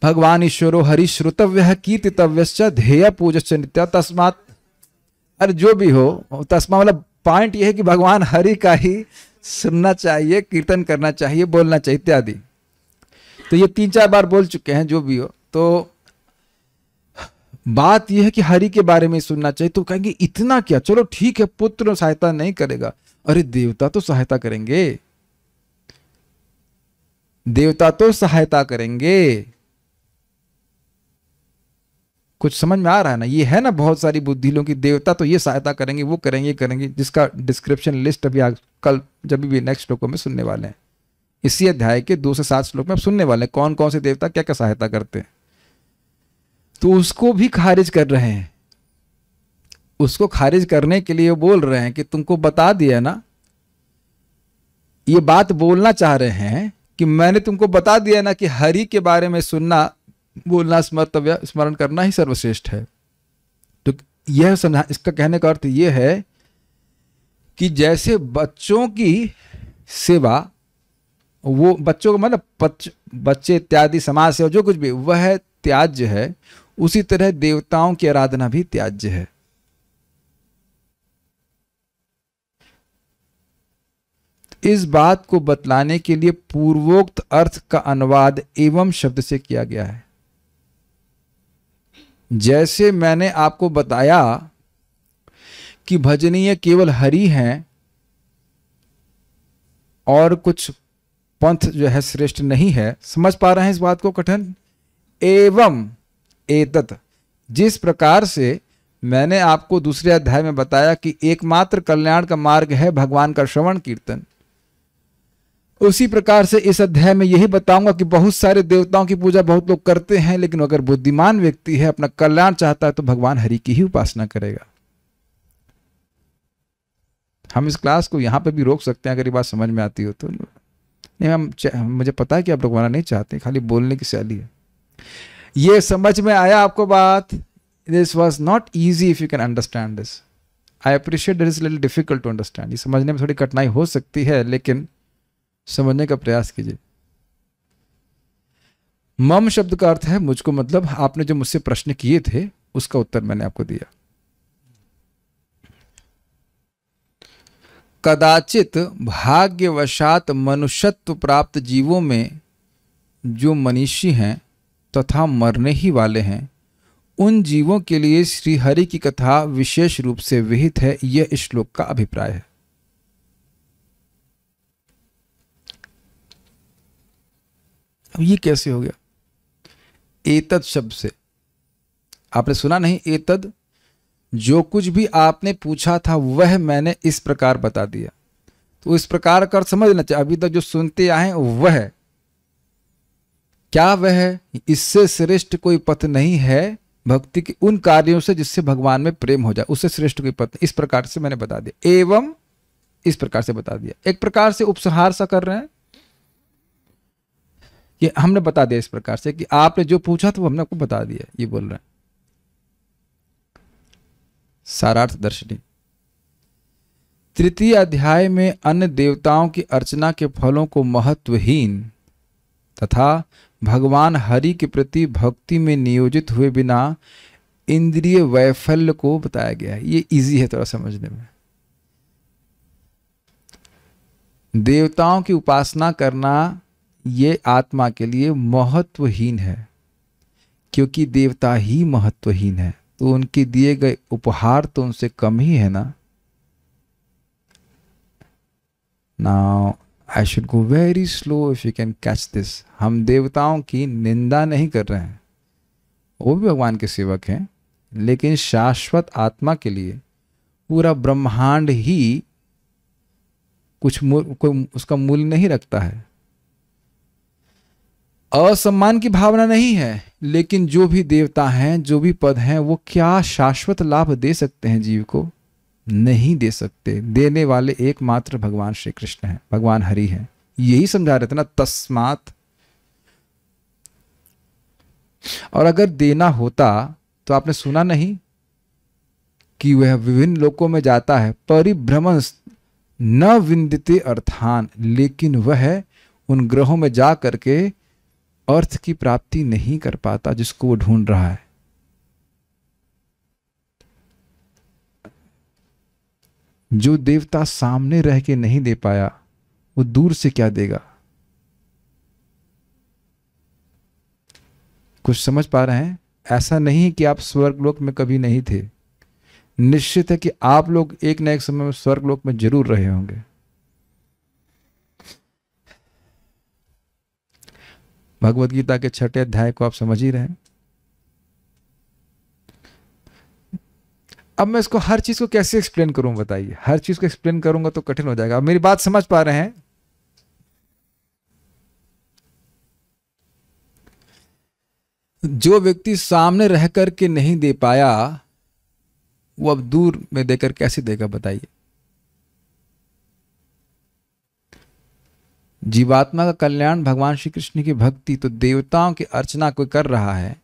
भगवान ईश्वरो हरि श्रुतव्य कीर्तितव्यश्च ध्येय पूज्यश्च नित्य। तस्मात्, अरे जो भी हो, तस्मा मतलब पॉइंट यह है कि भगवान हरि का ही सुनना चाहिए, कीर्तन करना चाहिए, बोलना चाहिए इत्यादि। तो ये 3-4 बार बोल चुके हैं। जो भी हो, तो बात यह है कि हरि के बारे में सुनना चाहिए। तो कहेंगे इतना क्या, चलो ठीक है, पुत्र सहायता नहीं करेगा, अरे देवता तो सहायता करेंगे, देवता तो सहायता करेंगे। कुछ समझ में आ रहा है ना? ये है ना बहुत सारी बुद्धि लोगों की, देवता तो ये सहायता करेंगे, वो करेंगे, करेंगे, जिसका डिस्क्रिप्शन लिस्ट अभी कल जब भी नेक्स्ट श्लोकों में सुनने वाले हैं। इसी अध्याय के 2 से 7 श्लोक में अब सुनने वाले हैं कौन कौन से देवता क्या क्या सहायता करते हैं। तो उसको भी खारिज कर रहे हैं। उसको खारिज करने के लिए बोल रहे हैं कि तुमको बता दिया ना, ये बात बोलना चाह रहे हैं कि मैंने तुमको बता दिया ना कि हरि के बारे में सुनना, बोलना, स्मरण करना ही सर्वश्रेष्ठ है। तो यह समझा, इसका कहने का अर्थ यह है कि जैसे बच्चों की सेवा, वो बच्चों का मतलब बच्चे इत्यादि समाज सेवा जो कुछ भी वह त्याज्य है, उसी तरह देवताओं की आराधना भी त्याज्य है। इस बात को बतलाने के लिए पूर्वोक्त अर्थ का अनुवाद एवं शब्द से किया गया है। जैसे मैंने आपको बताया कि भजनीय केवल हरि हैं और कुछ पंथ जो है श्रेष्ठ नहीं है, समझ पा रहे हैं इस बात को कठिन? एवं एतत्, जिस प्रकार से मैंने आपको दूसरे अध्याय में बताया कि एकमात्र कल्याण का मार्ग है भगवान का श्रवण कीर्तन, उसी प्रकार से इस अध्याय में यही बताऊंगा कि बहुत सारे देवताओं की पूजा बहुत लोग करते हैं, लेकिन अगर बुद्धिमान व्यक्ति है, अपना कल्याण चाहता है, तो भगवान हरि की ही उपासना करेगा। हम इस क्लास को यहां पे भी रोक सकते हैं अगर ये बात समझ में आती हो तो। नहीं, मुझे पता है कि आप रुकवाना नहीं चाहते, खाली बोलने की शैली है। ये समझ में आया आपको बात? This was not easy if you can understand this. I appreciate that is little difficult to understand. ये समझने में थोड़ी कठिनाई हो सकती है, लेकिन समझने का प्रयास कीजिए. मम शब्द का अर्थ है मुझको, मतलब आपने जो मुझसे प्रश्न किए थे उसका उत्तर मैंने आपको दिया. कदाचित भाग्यवशात मनुष्यत्व प्राप्त जीवों में जो मनीषी हैं तथा मरने ही वाले हैं, उन जीवों के लिए श्री हरि की कथा विशेष रूप से विहित है, यह इस श्लोक का अभिप्राय है. अब ये कैसे हो गया? एतद शब्द से आपने सुना नहीं? एतद, जो कुछ भी आपने पूछा था वह मैंने इस प्रकार बता दिया. तो इस प्रकार कर समझना चाहिए. अभी तक जो सुनते आए वह क्या? वह है इससे श्रेष्ठ कोई पथ नहीं है भक्ति के उन कार्यों से जिससे भगवान में प्रेम हो जाए. उससे श्रेष्ठ कोई पथ. इस प्रकार से मैंने बता दिया. एवं इस प्रकार से बता दिया. एक प्रकार से उपसंहार सा कर रहे हैं कि हमने बता दिया इस प्रकार से कि आपने जो पूछा था वो हमने आपको बता दिया. ये बोल रहे हैं. सारार्थ दर्शनी. तृतीय अध्याय में अन्य देवताओं की अर्चना के फलों को महत्वहीन तथा भगवान हरि के प्रति भक्ति में नियोजित हुए बिना इंद्रिय वैफल्य को बताया गया है. ये इजी है थोड़ा समझने में. देवताओं की उपासना करना ये आत्मा के लिए महत्वहीन है, क्योंकि देवता ही महत्वहीन है, तो उनके दिए गए उपहार तो उनसे कम ही है ना. Now I should go very slow if you can catch this. हम देवताओं की निंदा नहीं कर रहे हैं, वो भी भगवान के सेवक हैं, लेकिन शाश्वत आत्मा के लिए पूरा ब्रह्मांड ही कोई उसका मूल्य नहीं रखता है. असम्मान की भावना नहीं है, लेकिन जो भी देवता हैं, जो भी पद हैं, वो क्या शाश्वत लाभ दे सकते हैं जीव को? नहीं दे सकते. देने वाले एकमात्र भगवान श्री कृष्ण हैं, भगवान हरि हैं. यही समझा रहे थे ना, तस्मात. और अगर देना होता तो आपने सुना नहीं कि वह विभिन्न लोकों में जाता है, परिभ्रमण न विंदते अर्थान, लेकिन वह उन ग्रहों में जा करके अर्थ की प्राप्ति नहीं कर पाता जिसको वो ढूंढ रहा है. जो देवता सामने रह के नहीं दे पाया, वो दूर से क्या देगा? कुछ समझ पा रहे हैं? ऐसा नहीं कि आप स्वर्गलोक में कभी नहीं थे. निश्चित है कि आप लोग एक न एक समय में स्वर्गलोक में जरूर रहे होंगे. भगवत गीता के 6ठे अध्याय को आप समझ ही रहे हैं. अब मैं इसको हर चीज को कैसे एक्सप्लेन करूं बताइए? हर चीज को एक्सप्लेन करूंगा तो कठिन हो जाएगा. अब मेरी बात समझ पा रहे हैं? जो व्यक्ति सामने रह कर के नहीं दे पाया, वो अब दूर में देकर कैसे देगा बताइए? जीवात्मा का कल्याण, भगवान श्री कृष्ण की भक्ति, तो देवताओं की अर्चना कोई कर रहा है,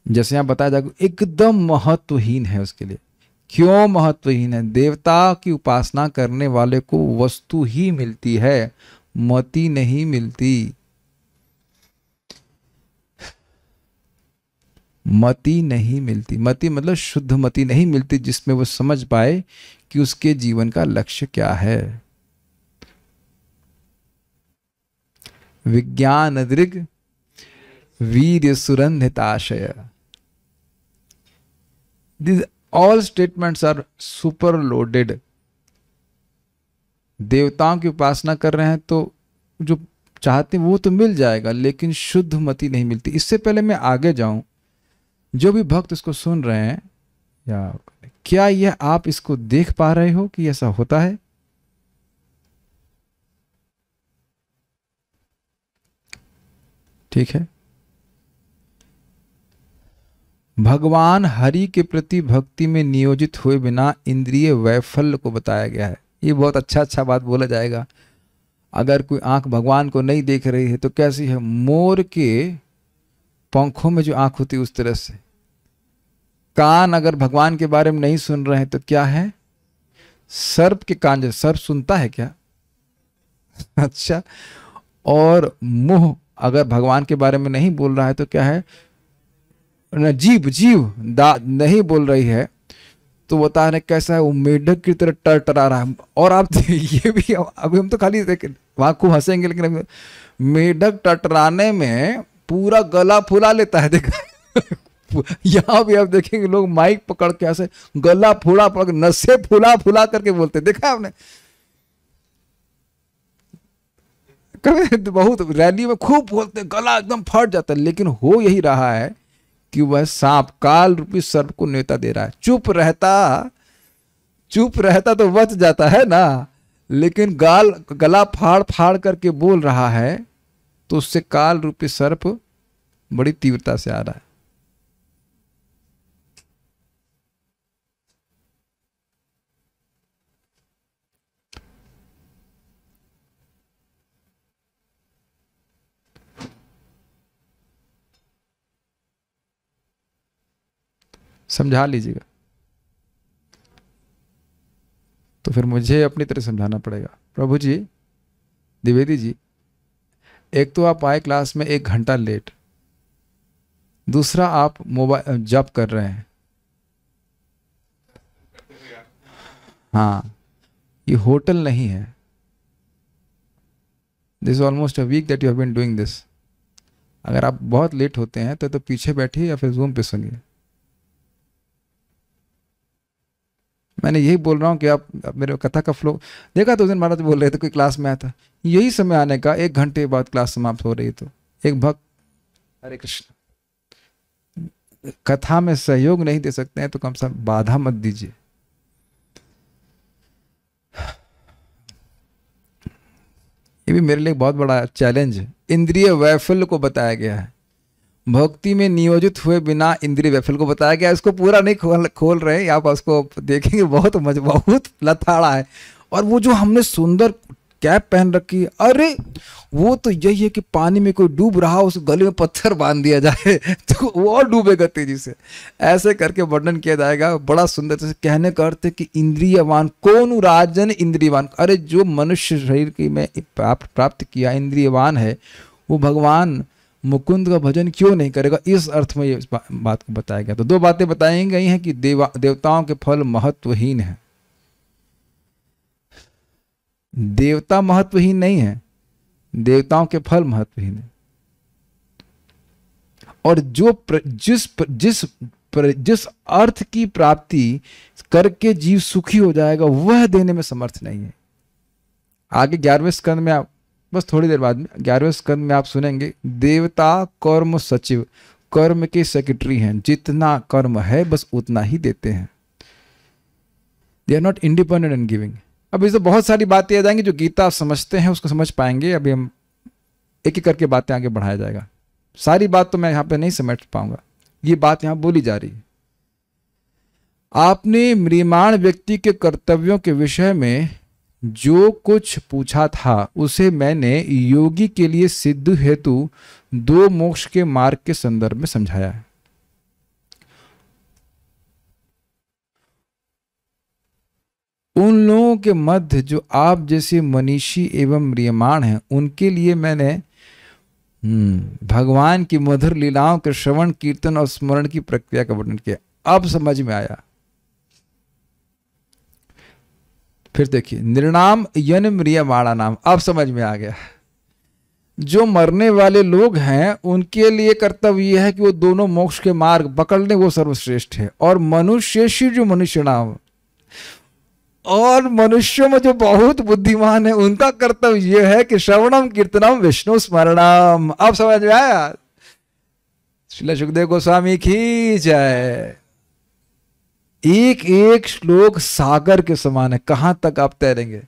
जैसे यहां बताया जाएगा, एकदम महत्वहीन है उसके लिए. क्यों महत्वहीन है? देवता की उपासना करने वाले को वस्तु ही मिलती है, मति नहीं मिलती. मति नहीं मिलती. मति मतलब शुद्ध मति नहीं मिलती, जिसमें वो समझ पाए कि उसके जीवन का लक्ष्य क्या है. विज्ञान दृग वीर्य सुरंधिताशय. These all statements are super loaded. देवताओं की उपासना कर रहे हैं तो जो चाहते हैं वो तो मिल जाएगा, लेकिन शुद्ध मति नहीं मिलती. इससे पहले मैं आगे जाऊं, जो भी भक्त इसको सुन रहे हैं, या क्या यह आप इसको देख पा रहे हो कि ऐसा होता है? ठीक है. भगवान हरि के प्रति भक्ति में नियोजित हुए बिना इंद्रिय वैफल्य को बताया गया है. ये बहुत अच्छा बात बोला जाएगा. अगर कोई आंख भगवान को नहीं देख रही है तो कैसी है? मोर के पंखों में जो आंख होती है उस तरह से. कान अगर भगवान के बारे में नहीं सुन रहे हैं तो क्या है? सर्प के कान, जो सर्प सुनता है क्या? अच्छा। और मुंह अगर भगवान के बारे में नहीं बोल रहा है तो क्या है? जीभ जीभ नहीं बोल रही है तो बता रहे कैसा है? वो मेढक की तरह टरटरा रहा है। और आप ये भी, अभी हम तो खाली वहां खूब हंसेंगे, लेकिन मेढक टरटराने में पूरा गला फुला लेता है, देखा? यहाँ भी आप देखेंगे लोग माइक पकड़ के ऐसे गला फुला पकड़, नसें फुला फुला करके बोलते, देखा आपने? कभी बहुत रैली में खूब बोलते, गला एकदम फट जाता है, लेकिन हो यही रहा है कि वह सांप, काल रूपी सर्प को नेता दे रहा है। चुप रहता तो बच जाता है ना, लेकिन गला फाड़ फाड़ करके बोल रहा है तो उससे काल रूपी सर्प बड़ी तीव्रता से आ रहा है। समझा लीजिएगा। तो फिर मुझे अपनी तरह समझाना पड़ेगा। प्रभु जी, द्विवेदी जी, एक तो आप आए क्लास में 1 घंटा लेट, दूसरा आप मोबाइल जप कर रहे हैं। हाँ, ये होटल नहीं है। This almost a week that you have been doing this. अगर आप बहुत लेट होते हैं तो पीछे बैठिए या फिर जूम पे सुनिए। मैंने यही बोल रहा हूँ कि आप मेरे कथा का फ्लो देखा तो उस दिन महाराज बोल रहे थे, कोई क्लास में आया था, यही समय आने का 1 घंटे बाद क्लास समाप्त हो रही, तो एक भक्त, हरे कृष्ण, कथा में सहयोग नहीं दे सकते हैं तो कम से कम बाधा मत दीजिए। ये भी मेरे लिए बहुत बड़ा चैलेंज है। इंद्रिय वैफल्य को बताया गया है, भक्ति में नियोजित हुए बिना इंद्रिय वैफल्य को बताया गया। इसको पूरा नहीं खोल रहे, आप उसको देखेंगे, बहुत लथाड़ा है। और वो जो हमने सुंदर कैप पहन रखी है, अरे वो तो यही है कि पानी में कोई डूब रहा, उस गले में पत्थर बांध दिया जाए तो वो और डूबेगा तेजी से। ऐसे करके वर्णन किया जाएगा बड़ा सुंदर से। कहने का अर्थ है कि इंद्रियवान कौन? राजन इंद्रियवान। अरे जो मनुष्य शरीर की में प्राप्त किया इंद्रियवान है, वो भगवान मुकुंद का भजन क्यों नहीं करेगा? इस अर्थ में ये बात को बताया गया। तो 2 बातें बताई गई हैं कि देवताओं के फल महत्वहीन है। देवता महत्वहीन नहीं है, देवताओं के फल महत्वहीन है। और जिस अर्थ की प्राप्ति करके जीव सुखी हो जाएगा, वह देने में समर्थ नहीं है। आगे 11वें स्कंद में आप, बस थोड़ी देर बाद में 11वें स्कंद में आप सुनेंगे, देवता कर्म सचिव, कर्म के सेक्रेटरी हैं। जितना कर्म है बस उतना ही देते हैं। They are not independent in giving. अब इससे बहुत सारी बातें आ जाएंगी जो गीता आप समझते हैं उसको समझ पाएंगे। अभी हम एक एक करके बातें आगे बढ़ाया जाएगा। सारी बात तो मैं यहाँ पे नहीं समझ पाऊंगा, ये बात यहाँ बोली जा रही है। आपने म्रियमाण व्यक्ति के कर्तव्यों के विषय में जो कुछ पूछा था उसे मैंने योगी के लिए सिद्ध हेतु 2 मोक्ष के मार्ग के संदर्भ में समझाया है। उन लोगों के मध्य जो आप जैसे मनीषी एवं म्रियमाण हैं, उनके लिए मैंने भगवान की मधुर लीलाओं के श्रवण कीर्तन और स्मरण की प्रक्रिया का वर्णन किया। अब समझ में आया। फिर देखिए, निर्णाम यन म्रियमाणा नाम, अब समझ में आ गया। जो मरने वाले लोग हैं उनके लिए कर्तव्य यह है कि वो दोनों मोक्ष के मार्ग पकड़ लें, वो सर्वश्रेष्ठ है। और मनुष्य जो मनुष्य नाम, और मनुष्यों में जो बहुत बुद्धिमान है उनका कर्तव्य यह है कि श्रवणम कीर्तनम विष्णु स्मरणम। अब समझ में आया? श्रील सुखदेव गोस्वामी की जय। एक एक श्लोक सागर के समान है, कहां तक आप तैरेंगे?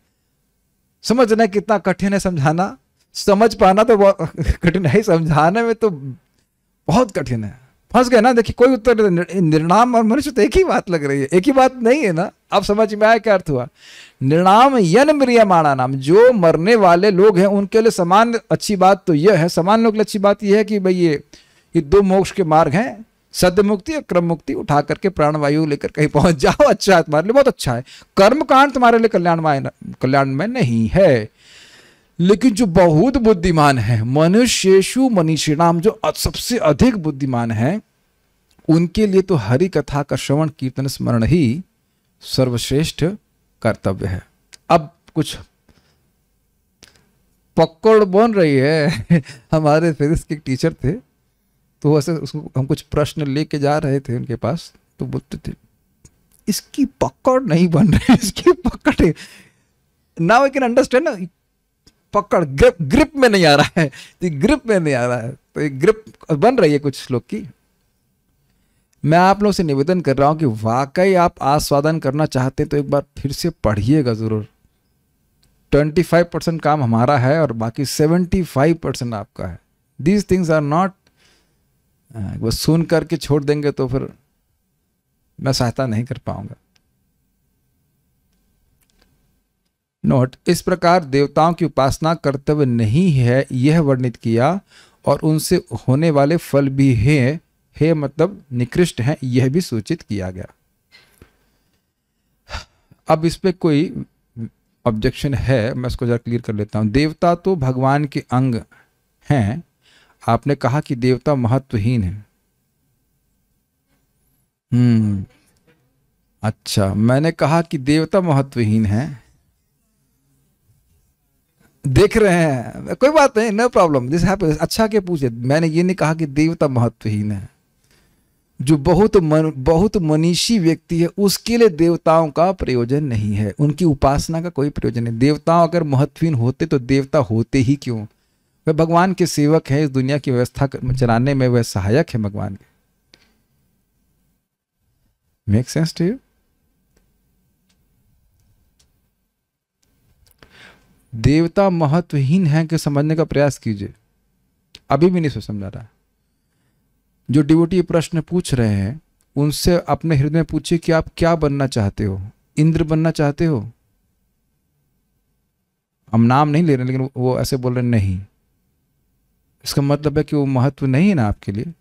समझना कितना कठिन है समझाना, समझ पाना तो बहुत कठिन है, समझाने में तो बहुत कठिन है। फंस गए ना। देखिए कोई उत्तर, निर्णाम और मनुष्य तो एक ही बात लग रही है, एक ही बात नहीं है ना। अब समझ में आया क्या अर्थ हुआ? निर्णाम यन म्रियमाणा नाम, जो मरने वाले लोग हैं उनके लिए समान अच्छी बात तो यह है, समान लोग के लिए अच्छी बात यह है कि भाई ये 2 मोक्ष के मार्ग हैं, सद्य मुक्ति और क्रम मुक्ति उठा करके प्राणवायु लेकर कहीं पहुंच जाओ, अच्छा है तुम्हारे लिए, बहुत अच्छा है। कर्म कांड तुम्हारे लिए कल्याण में नहीं है। लेकिन जो बहुत बुद्धिमान है, मनुष्येषु मनीषिणाम, जो सबसे अधिक बुद्धिमान है, उनके लिए तो हरि कथा का श्रवण कीर्तन स्मरण ही सर्वश्रेष्ठ कर्तव्य है। अब कुछ पकड़ बन रही है। हमारे फिजिक्स के टीचर थे, तो वैसे उसको हम कुछ प्रश्न लेके जा रहे थे उनके पास, तो बोलते थे इसकी पकड़ नहीं बन रही, इसकी पकड़, नाउ आई कैन अंडरस्टैंड ना, पकड़ ग्रिप में नहीं आ रहा है, ग्रिप में नहीं आ रहा है, तो ये ग्रिप बन रही है कुछ श्लोक की। मैं आप लोगों से निवेदन कर रहा हूं कि वाकई आप आस्वादन करना चाहते हैं तो एक बार फिर से पढ़िएगा जरूर। 25% काम हमारा है और बाकी 75% आपका है। दीज थिंग्स आर नॉट, बस सुन करके छोड़ देंगे तो फिर मैं सहायता नहीं कर पाऊंगा। नोट, इस प्रकार देवताओं की उपासना कर्तव्य नहीं है यह वर्णित किया, और उनसे होने वाले फल भी है मतलब निकृष्ट हैं, यह भी सूचित किया गया। अब इस पे कोई ऑब्जेक्शन है, मैं इसको जरा क्लियर कर लेता हूं। देवता तो भगवान के अंग हैं, आपने कहा कि देवता महत्वहीन है। अच्छा, मैंने कहा कि देवता महत्वहीन है, देख रहे हैं, कोई बात नहीं, नो प्रॉब्लम, दिस हैपेंस। अच्छा के पूछे, मैंने ये नहीं कहा कि देवता महत्वहीन है। जो बहुत मनीषी व्यक्ति है उसके लिए देवताओं का प्रयोजन नहीं है, उनकी उपासना का कोई प्रयोजन नहीं। देवताओं अगर महत्वहीन होते तो देवता होते ही क्यों? वह भगवान के सेवक है, इस दुनिया की व्यवस्था चलाने में वह सहायक है भगवान के। Make sense to you? देवता महत्वहीन है कि समझने का प्रयास कीजिए, अभी भी नहीं समझा रहा। जो डिवोटी प्रश्न पूछ रहे हैं उनसे अपने हृदय में पूछिए कि आप क्या बनना चाहते हो? इंद्र बनना चाहते हो? हम नाम नहीं ले रहे, लेकिन वो ऐसे बोल रहे नहीं, इसका मतलब है कि वो महत्व नहीं है ना आपके लिए।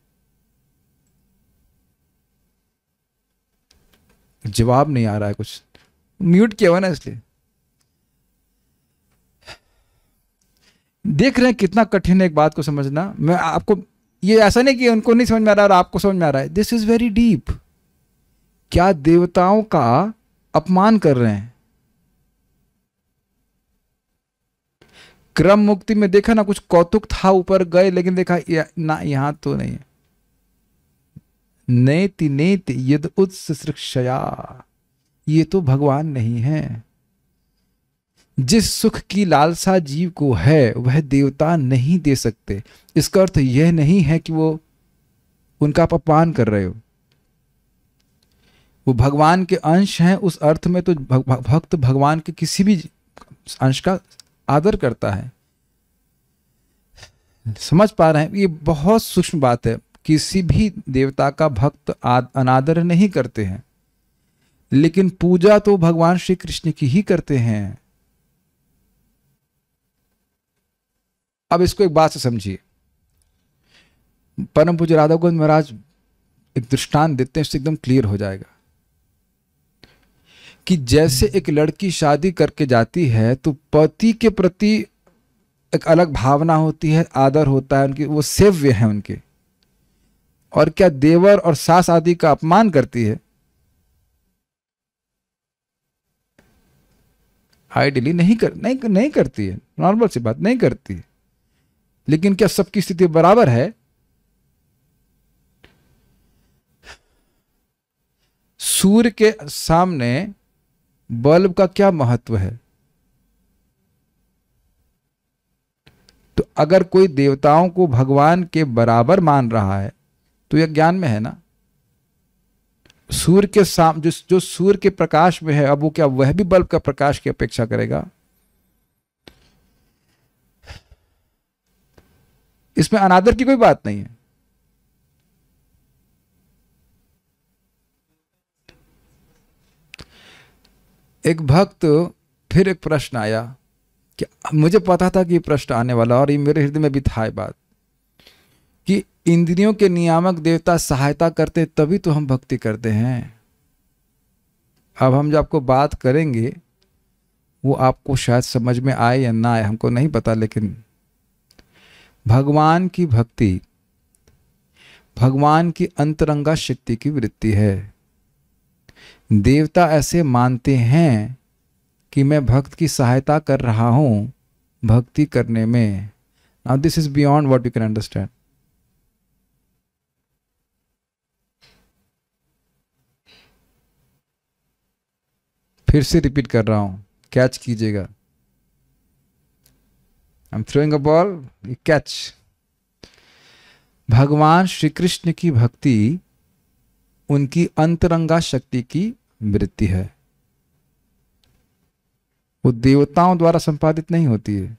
जवाब नहीं आ रहा है, कुछ म्यूट किया हुआ ना, इसलिए देख रहे हैं कितना कठिन है एक बात को समझना। मैं आपको, ये ऐसा नहीं कि उनको नहीं समझ में आ रहा और आपको समझ में आ रहा है, दिस इज वेरी डीप। क्या देवताओं का अपमान कर रहे हैं? क्रम मुक्ति में देखा ना, कुछ कौतुक था, ऊपर गए, लेकिन देखा ना यहां तो नहीं है। नेति नेति यद उत्सृक्षया, ये तो भगवान नहीं है। जिस सुख की लालसा जीव को है वह देवता नहीं दे सकते। इसका अर्थ यह नहीं है कि वो उनका आप अपमान कर रहे हो, वो भगवान के अंश हैं। उस अर्थ में तो भक्त भगवान के किसी भी अंश का आदर करता है। समझ पा रहे हैं? ये बहुत सूक्ष्म बात है। किसी भी देवता का भक्त अनादर नहीं करते हैं, लेकिन पूजा तो भगवान श्री कृष्ण की ही करते हैं। अब इसको एक बात से समझिए। परम पूज्य राधा गोविंद महाराज एक दृष्टांत देते हैं, इससे एकदम क्लियर हो जाएगा कि जैसे एक लड़की शादी करके जाती है तो पति के प्रति एक अलग भावना होती है, आदर होता है उनकी, वो सेव्य है उनके। और क्या देवर और सास आदि का अपमान करती है? आइडियली नहीं करती है, नॉर्मल सी बात, नहीं करती है। लेकिन क्या सबकी स्थिति बराबर है? सूर्य के सामने बल्ब का क्या महत्व है? तो अगर कोई देवताओं को भगवान के बराबर मान रहा है तो यह ज्ञान में है ना। सूर्य के सामने जो सूर्य के प्रकाश में है, अब वो क्या वह भी बल्ब का प्रकाश की अपेक्षा करेगा? इसमें अनादर की कोई बात नहीं है। एक भक्त, फिर एक प्रश्न आया कि मुझे पता था कि प्रश्न आने वाला, और ये मेरे हृदय में भी था बात कि इंद्रियों के नियामक देवता सहायता करते तभी तो हम भक्ति करते हैं। अब हम जो आपको बात करेंगे वो आपको शायद समझ में आए या ना आए, हमको नहीं पता, लेकिन भगवान की भक्ति भगवान की अंतरंगा शक्ति की वृत्ति है। देवता ऐसे मानते हैं कि मैं भक्त की सहायता कर रहा हूं भक्ति करने में। Now this is beyond what you can understand. फिर से रिपीट कर रहा हूं, कैच कीजिएगा। I am throwing a ball, you catch. भगवान श्री कृष्ण की भक्ति उनकी अंतरंगा शक्ति की वृत्ति है। वो देवताओं द्वारा संपादित नहीं होती है।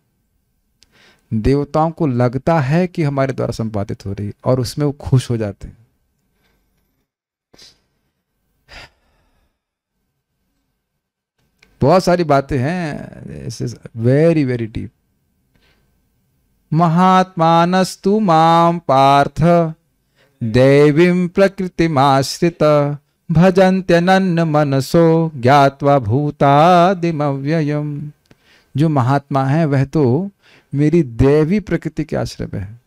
देवताओं को लगता है कि हमारे द्वारा संपादित हो रही है और उसमें वो खुश हो जाते हैं। बहुत सारी बातें हैं, this is very very deep. महात्मानस्तु मां पार्थ दैवीं प्रकृतिमाश्रित भजन्त्यनन्य मनसो ज्ञात्वा भूतादिमव्ययम्। जो महात्मा है वह तो मेरी दैवी प्रकृति के आश्रय में है,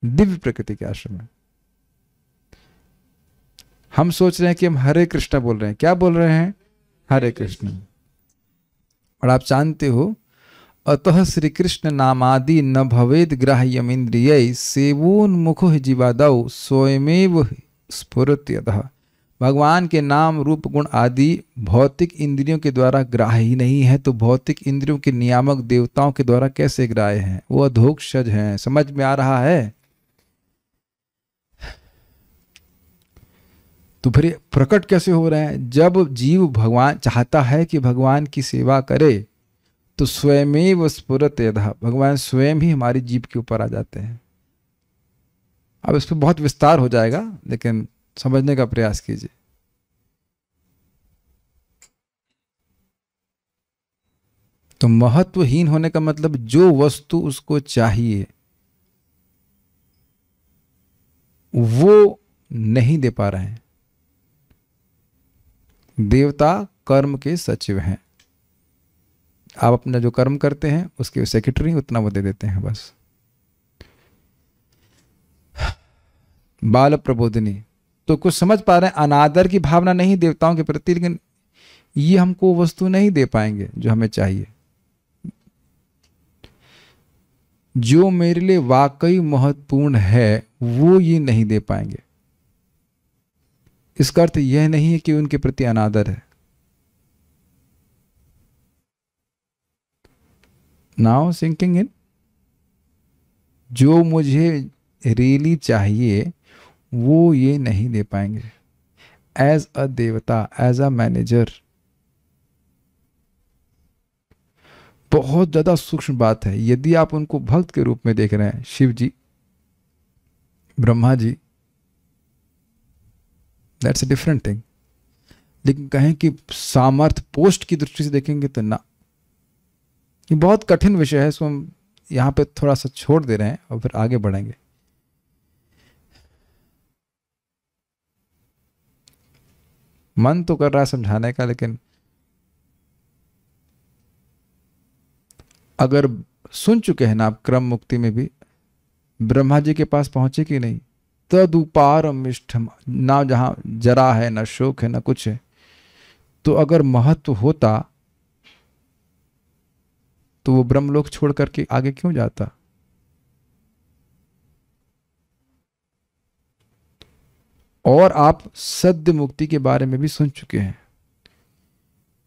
दिव्य प्रकृति के आश्रय में। हम सोच रहे हैं कि हम हरे कृष्ण बोल रहे हैं। क्या बोल रहे हैं? हरे कृष्ण। और आप जानते हो, अतः श्री कृष्ण नामादि न भवेद ग्राह्यम इंद्रिय सेवोन्मुखो जीवादौ स्वयमेव स्फुरत्यतः। भगवान के नाम रूप गुण आदि भौतिक इंद्रियों के द्वारा ग्राह्य ही नहीं है, तो भौतिक इंद्रियों के नियामक देवताओं के द्वारा कैसे ग्राह्य हैं? वो अधोक्षज हैं। समझ में आ रहा है? तो फिर प्रकट कैसे हो रहे हैं? जब जीव भगवान चाहता है कि भगवान की सेवा करे तो स्वयमेव स्फुरत्यतः, भगवान स्वयं ही हमारी जीव के ऊपर आ जाते हैं। अब इस पर बहुत विस्तार हो जाएगा, लेकिन समझने का प्रयास कीजिए। तो महत्वहीन होने का मतलब जो वस्तु उसको चाहिए वो नहीं दे पा रहे हैं। देवता कर्म के सचिव हैं। आप अपना जो कर्म करते हैं उसके सेक्रेटरी, उतना वो दे देते हैं बस। बाल प्रबोधिनी, तो कुछ समझ पा रहे हैं? अनादर की भावना नहीं देवताओं के प्रति, लेकिन ये हमको वस्तु नहीं दे पाएंगे जो हमें चाहिए। जो मेरे लिए वाकई महत्वपूर्ण है वो ये नहीं दे पाएंगे। इसका अर्थ यह नहीं है कि उनके प्रति अनादर है। नाउ सिंकिंग इन, जो मुझे रियली चाहिए वो ये नहीं दे पाएंगे। एज अ देवता, एज अ मैनेजर, बहुत ज्यादा सूक्ष्म बात है। यदि आप उनको भक्त के रूप में देख रहे हैं, शिव जी, Brahma ji, that's a different thing. लेकिन कहें कि सामर्थ्य पोस्ट की दृष्टि से देखेंगे तो ना। ये बहुत कठिन विषय है, इसको हम यहाँ पे थोड़ा सा छोड़ दे रहे हैं और फिर आगे बढ़ेंगे। मन तो कर रहा है समझाने का, लेकिन अगर सुन चुके हैं ना आप, क्रम मुक्ति में भी ब्रह्मा जी के पास पहुंचे कि नहीं? तदुपारम इष्टम, ना जहां जरा है, ना शोक है, ना कुछ है। तो अगर महत्व होता तो वो ब्रह्मलोक छोड़ करके आगे क्यों जाता? और आप सद्य मुक्ति के बारे में भी सुन चुके हैं।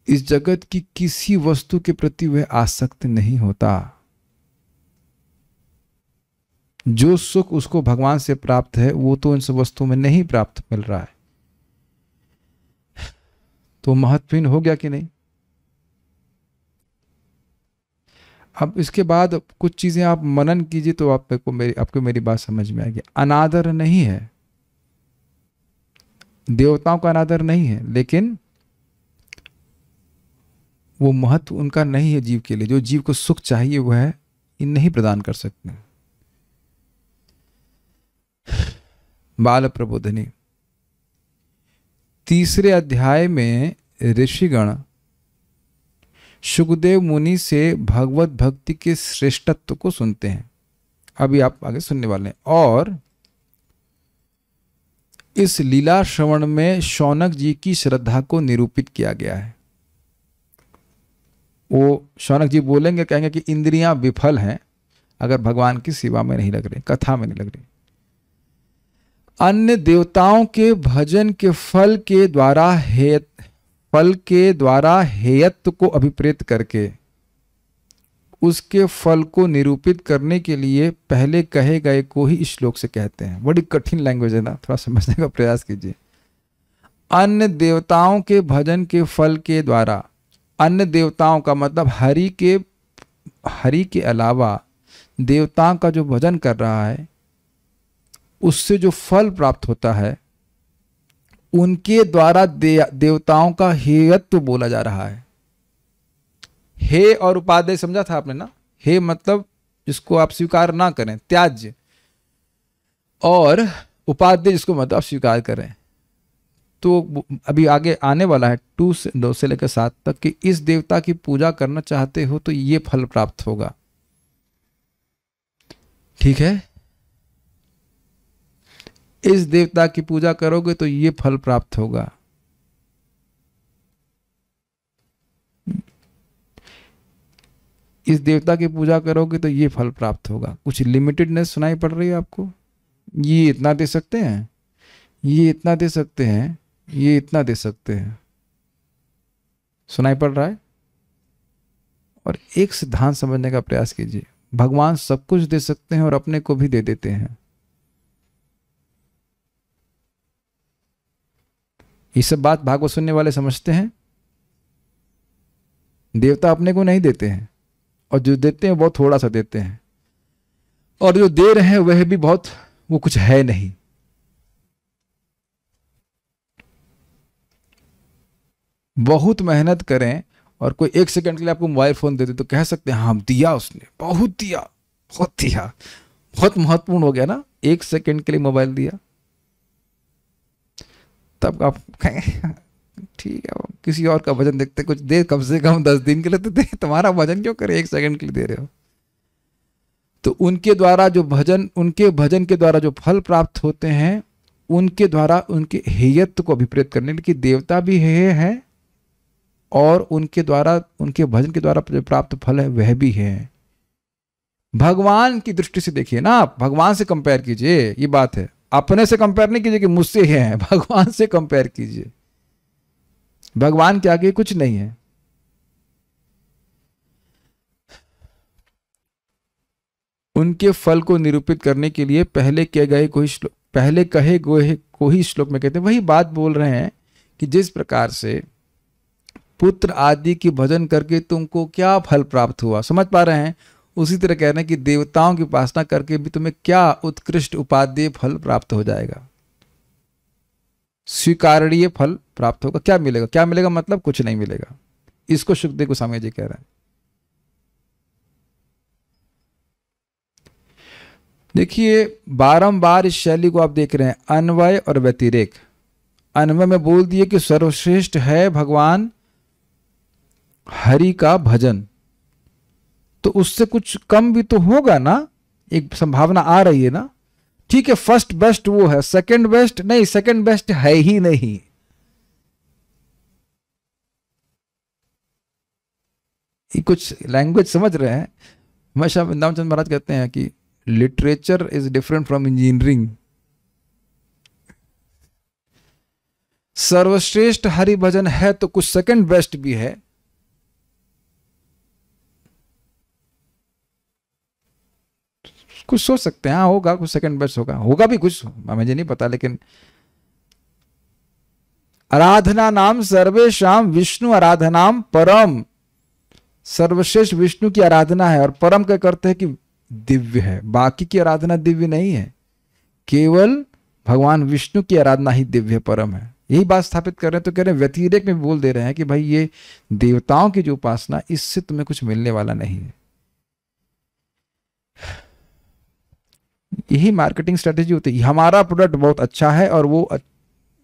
इस जगत की किसी वस्तु के प्रति वह आसक्त नहीं होता। जो सुख उसको भगवान से प्राप्त है वो तो उन वस्तुओं में नहीं प्राप्त मिल रहा है। तो महत्वहीन हो गया कि नहीं? अब इसके बाद कुछ चीजें आप मनन कीजिए तो आपको मेरी बात समझ में आएगी। अनादर नहीं है, देवताओं का अनादर नहीं है, लेकिन वो महत्व उनका नहीं है जीव के लिए। जो जीव को सुख चाहिए वह है नहीं प्रदान कर सकते। बाल प्रबोधिनी। तीसरे अध्याय में ऋषिगण सुखदेव मुनि से भगवत भक्ति के श्रेष्ठत्व को सुनते हैं, अभी आप आगे सुनने वाले हैं। और इस लीला श्रवण में शौनक जी की श्रद्धा को निरूपित किया गया है। वो शौनक जी बोलेंगे, कहेंगे कि इंद्रियां विफल हैं अगर भगवान की सेवा में नहीं लग रही, कथा में नहीं लग रही। अन्य देवताओं के भजन के फल के द्वारा हेयत्व को अभिप्रेत करके उसके फल को निरूपित करने के लिए पहले कहे गए को ही श्लोक से कहते हैं। बड़ी कठिन लैंग्वेज है ना, थोड़ा समझने का प्रयास कीजिए। अन्य देवताओं के भजन के फल के द्वारा, अन्य देवताओं का मतलब हरि के अलावा देवताओं का जो भजन कर रहा है उससे जो फल प्राप्त होता है, उनके द्वारा देवताओं का हेयत्व बोला जा रहा है। हे और उपादेय समझा था आपने ना। हे मतलब जिसको आप स्वीकार ना करें, त्याज्य, और उपादेय जिसको मतलब आप स्वीकार करें। तो अभी आगे आने वाला है 2 से लेकर 7 तक कि इस देवता की पूजा करना चाहते हो तो ये फल प्राप्त होगा। ठीक है, इस देवता की पूजा करोगे तो ये फल प्राप्त होगा। इस देवता की पूजा करोगे तो ये फल प्राप्त होगा। कुछ लिमिटेडनेस सुनाई पड़ रही है आपको? ये इतना दे सकते हैं, ये इतना दे सकते हैं, ये इतना दे सकते हैं, सुनाई पड़ रहा है? और एक सिद्धांत समझने का प्रयास कीजिए, भगवान सब कुछ दे सकते हैं और अपने को भी दे देते हैं। ये सब बात भागवत सुनने वाले समझते हैं। देवता अपने को नहीं देते हैं, और जो देते हैं बहुत थोड़ा सा देते हैं, और जो दे रहे हैं वह भी बहुत, वो कुछ है नहीं। बहुत मेहनत करें और कोई 1 सेकंड के लिए आपको मोबाइल फोन दे दे तो कह सकते हैं हाँ दिया उसने, बहुत दिया, बहुत दिया, बहुत महत्वपूर्ण हो गया ना, 1 सेकंड के लिए मोबाइल दिया। तब आप कहें ठीक है किसी और का भजन देखते, कुछ दे कम से कम 10 दिन के लिए तो दे, तुम्हारा भजन क्यों करे 1 सेकंड के लिए दे रहे हो। तो उनके द्वारा जो भजन, उनके भजन के द्वारा जो फल प्राप्त होते हैं, उनके द्वारा उनके हेयत्व को अभिप्रेत करने के, देवता भी हेय है और उनके द्वारा, उनके भजन के द्वारा जो प्राप्त फल है वह भी है। भगवान की दृष्टि से देखिए ना, आप भगवान से कंपेयर कीजिए, ये बात है। अपने से कंपेयर नहीं कीजिए कि मुझसे है, भगवान से कंपेयर कीजिए। भगवान के आगे कुछ नहीं है। उनके फल को निरूपित करने के लिए पहले कहे गए को ही श्लोक में कहते हैं। वही बात बोल रहे हैं कि जिस प्रकार से पुत्र आदि की भजन करके तुमको क्या फल प्राप्त हुआ, समझ पा रहे हैं? उसी तरह कह रहे हैं कि देवताओं की उपासना करके भी तुम्हें क्या उत्कृष्ट उपादेय फल प्राप्त हो जाएगा, स्वीकारणीय फल प्राप्त होगा। क्या मिलेगा? क्या मिलेगा मतलब कुछ नहीं मिलेगा। इसको सुखदेव गोस्वामी जी कह रहे हैं। देखिए बारंबार इस शैली को आप देख रहे हैं, अन्वय और व्यतिरेक। अन्वय में बोल दिए कि सर्वश्रेष्ठ है भगवान हरि का भजन, तो उससे कुछ कम भी तो होगा ना, एक संभावना आ रही है ना। ठीक है, फर्स्ट बेस्ट वो है, सेकंड बेस्ट नहीं, सेकंड बेस्ट है ही नहीं। ये कुछ लैंग्वेज समझ रहे हैं? हमेशा वृंदावन चंद्र महाराज कहते हैं कि literature is different from engineering. सर्वश्रेष्ठ हरि भजन है तो कुछ सेकंड बेस्ट भी है। कुछ सोच सकते हैं, हाँ होगा कुछ सेकंड बेस्ट होगा, होगा भी कुछ, मुझे नहीं पता। लेकिन आराधना नाम सर्वेशाम विष्णु आराधनाम परम, सर्वश्रेष्ठ विष्णु की आराधना है, और परम क्या करते हैं कि दिव्य है। बाकी की आराधना दिव्य नहीं है, केवल भगवान विष्णु की आराधना ही दिव्य परम है। यही बात स्थापित कर रहे हैं। तो कह रहे हैं व्यतिरेक में बोल दे रहे हैं कि भाई ये देवताओं की जो उपासना, इससे तुम्हें कुछ मिलने वाला नहीं है। यही मार्केटिंग स्ट्रेटेजी होती है। हमारा प्रोडक्ट बहुत अच्छा है और वो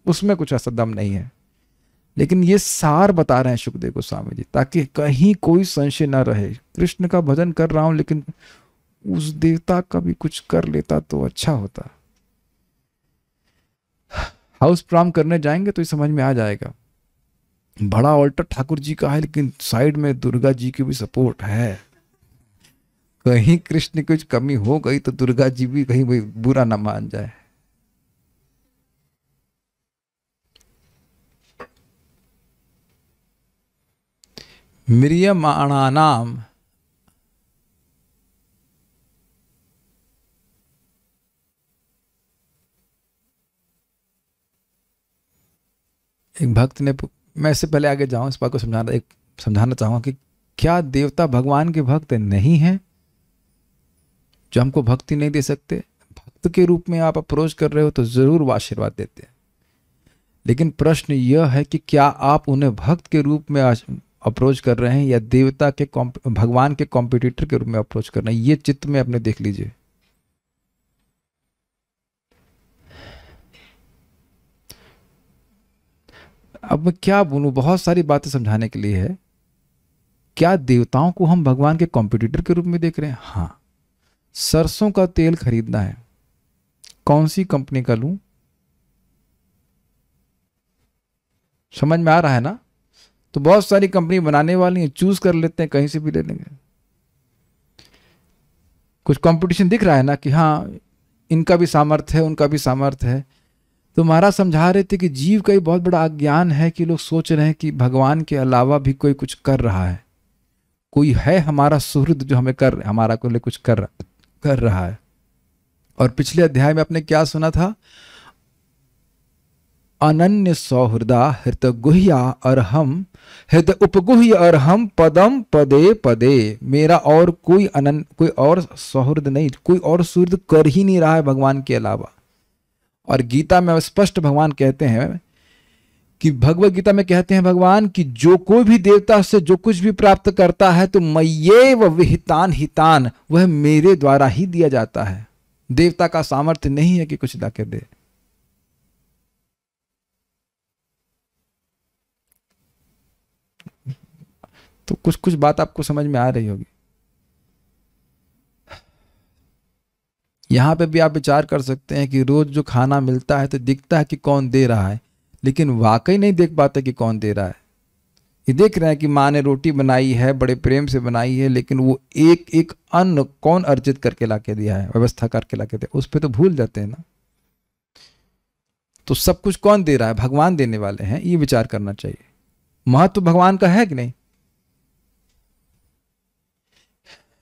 उसमें कुछ ऐसा दम नहीं है, लेकिन ये सार बता रहे हैं सुखदेव गोस्वामी जी, ताकि कहीं कोई संशय न रहे। कृष्ण का भजन कर रहा हूं लेकिन उस देवता का भी कुछ कर लेता तो अच्छा होता। हाउस प्रॉम करने जाएंगे तो ये समझ में आ जाएगा। बड़ा ऑल्टर ठाकुर जी का है लेकिन साइड में दुर्गा जी की भी सपोर्ट है। कहीं कृष्ण की कुछ कमी हो गई तो दुर्गा जी भी कहीं बुरा ना मान जाए। म्रियमाणानाम एक भक्त ने, मैं इससे पहले आगे जाऊं इस बात को समझाना चाहूंगा कि क्या देवता भगवान के भक्त नहीं हैं जो हमको भक्ति नहीं दे सकते? भक्त के रूप में आप अप्रोच कर रहे हो तो जरूर वो आशीर्वाद देते हैं, लेकिन प्रश्न यह है कि क्या आप उन्हें भक्त के रूप में अप्रोच कर रहे हैं या देवता के भगवान के कॉम्पिटिटर के रूप में अप्रोच कर रहे हैं? ये चित्त में अपने देख लीजिए। अब मैं क्या बोलूं, बहुत सारी बातें समझाने के लिए है। क्या देवताओं को हम भगवान के कॉम्पिटिटर के रूप में देख रहे हैं? हाँ। सरसों का तेल खरीदना है, कौन सी कंपनी का लूं? समझ में आ रहा है ना? तो बहुत सारी कंपनी बनाने वाली हैं, चूज कर लेते हैं, कहीं से भी ले लेंगे। कुछ कंपटीशन दिख रहा है ना कि हाँ इनका भी सामर्थ्य है, उनका भी सामर्थ्य है। तो महाराज समझा रहे थे कि जीव का ही बहुत बड़ा अज्ञान है कि लोग सोच रहे हैं कि भगवान के अलावा भी कोई कुछ कर रहा है, कोई है हमारा सुहृद जो हमें हमारा को लिए कुछ कर रहा है। और पिछले अध्याय में आपने क्या सुना था? अनन्य सौहृदा हृदय गुह्या अर्हम हृदय उपगुह्य अर्हम पदम पदे पदे। मेरा और कोई और सौहृद नहीं, कोई और सुहृद कर ही नहीं रहा है भगवान के अलावा। और गीता में स्पष्ट भगवान कहते हैं कि भगवत गीता में कहते हैं भगवान कि जो कोई भी देवता से जो कुछ भी प्राप्त करता है तो मय्येव विहितान हितान, वह मेरे द्वारा ही दिया जाता है। देवता का सामर्थ्य नहीं है कि कुछ लाके दे। तो कुछ कुछ बात आपको समझ में आ रही होगी। यहां पे भी आप विचार कर सकते हैं कि रोज जो खाना मिलता है तो दिखता है कि कौन दे रहा है, लेकिन वाकई नहीं देख पाते कि कौन दे रहा है। ये देख रहे हैं कि माँ ने रोटी बनाई है, बड़े प्रेम से बनाई है, लेकिन वो एक एक अन्न कौन अर्जित करके लाके दिया है, व्यवस्था करके लाके दिया, उस पर तो भूल जाते हैं ना। तो सब कुछ कौन दे रहा है? भगवान देने वाले हैं, ये विचार करना चाहिए। महत्व भगवान का है कि नहीं?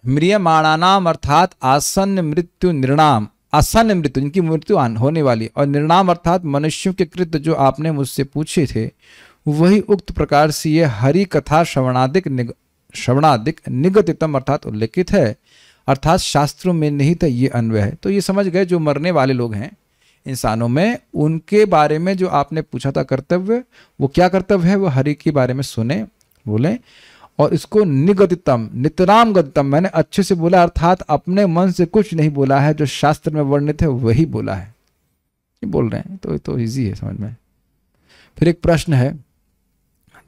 म्रियमाणानाम अर्थात आसन्न मृत्यु निर्णाम, आसन्न मृत्यु जिनकी मृत्यु होने वाली, और निर्णाम अर्थात मनुष्यों के कृत्य जो आपने मुझसे पूछे थे वही उक्त प्रकार से ये हरि कथा श्रवणादिक निगतितम अर्थात उल्लेखित है, अर्थात शास्त्रों में निहित ये अन्वय है। तो ये समझ गए जो मरने वाले लोग हैं इंसानों में, उनके बारे में जो आपने पूछा था कर्तव्य, वो क्या कर्तव्य है? वो हरि के बारे में सुने, बोले, और इसको निगदितम नितराम गदितम, मैंने अच्छे से बोला, अर्थात अपने मन से कुछ नहीं बोला है, जो शास्त्र में वर्णित है वही बोला है, ये बोल रहे हैं। तो इजी है समझ में। फिर एक प्रश्न है,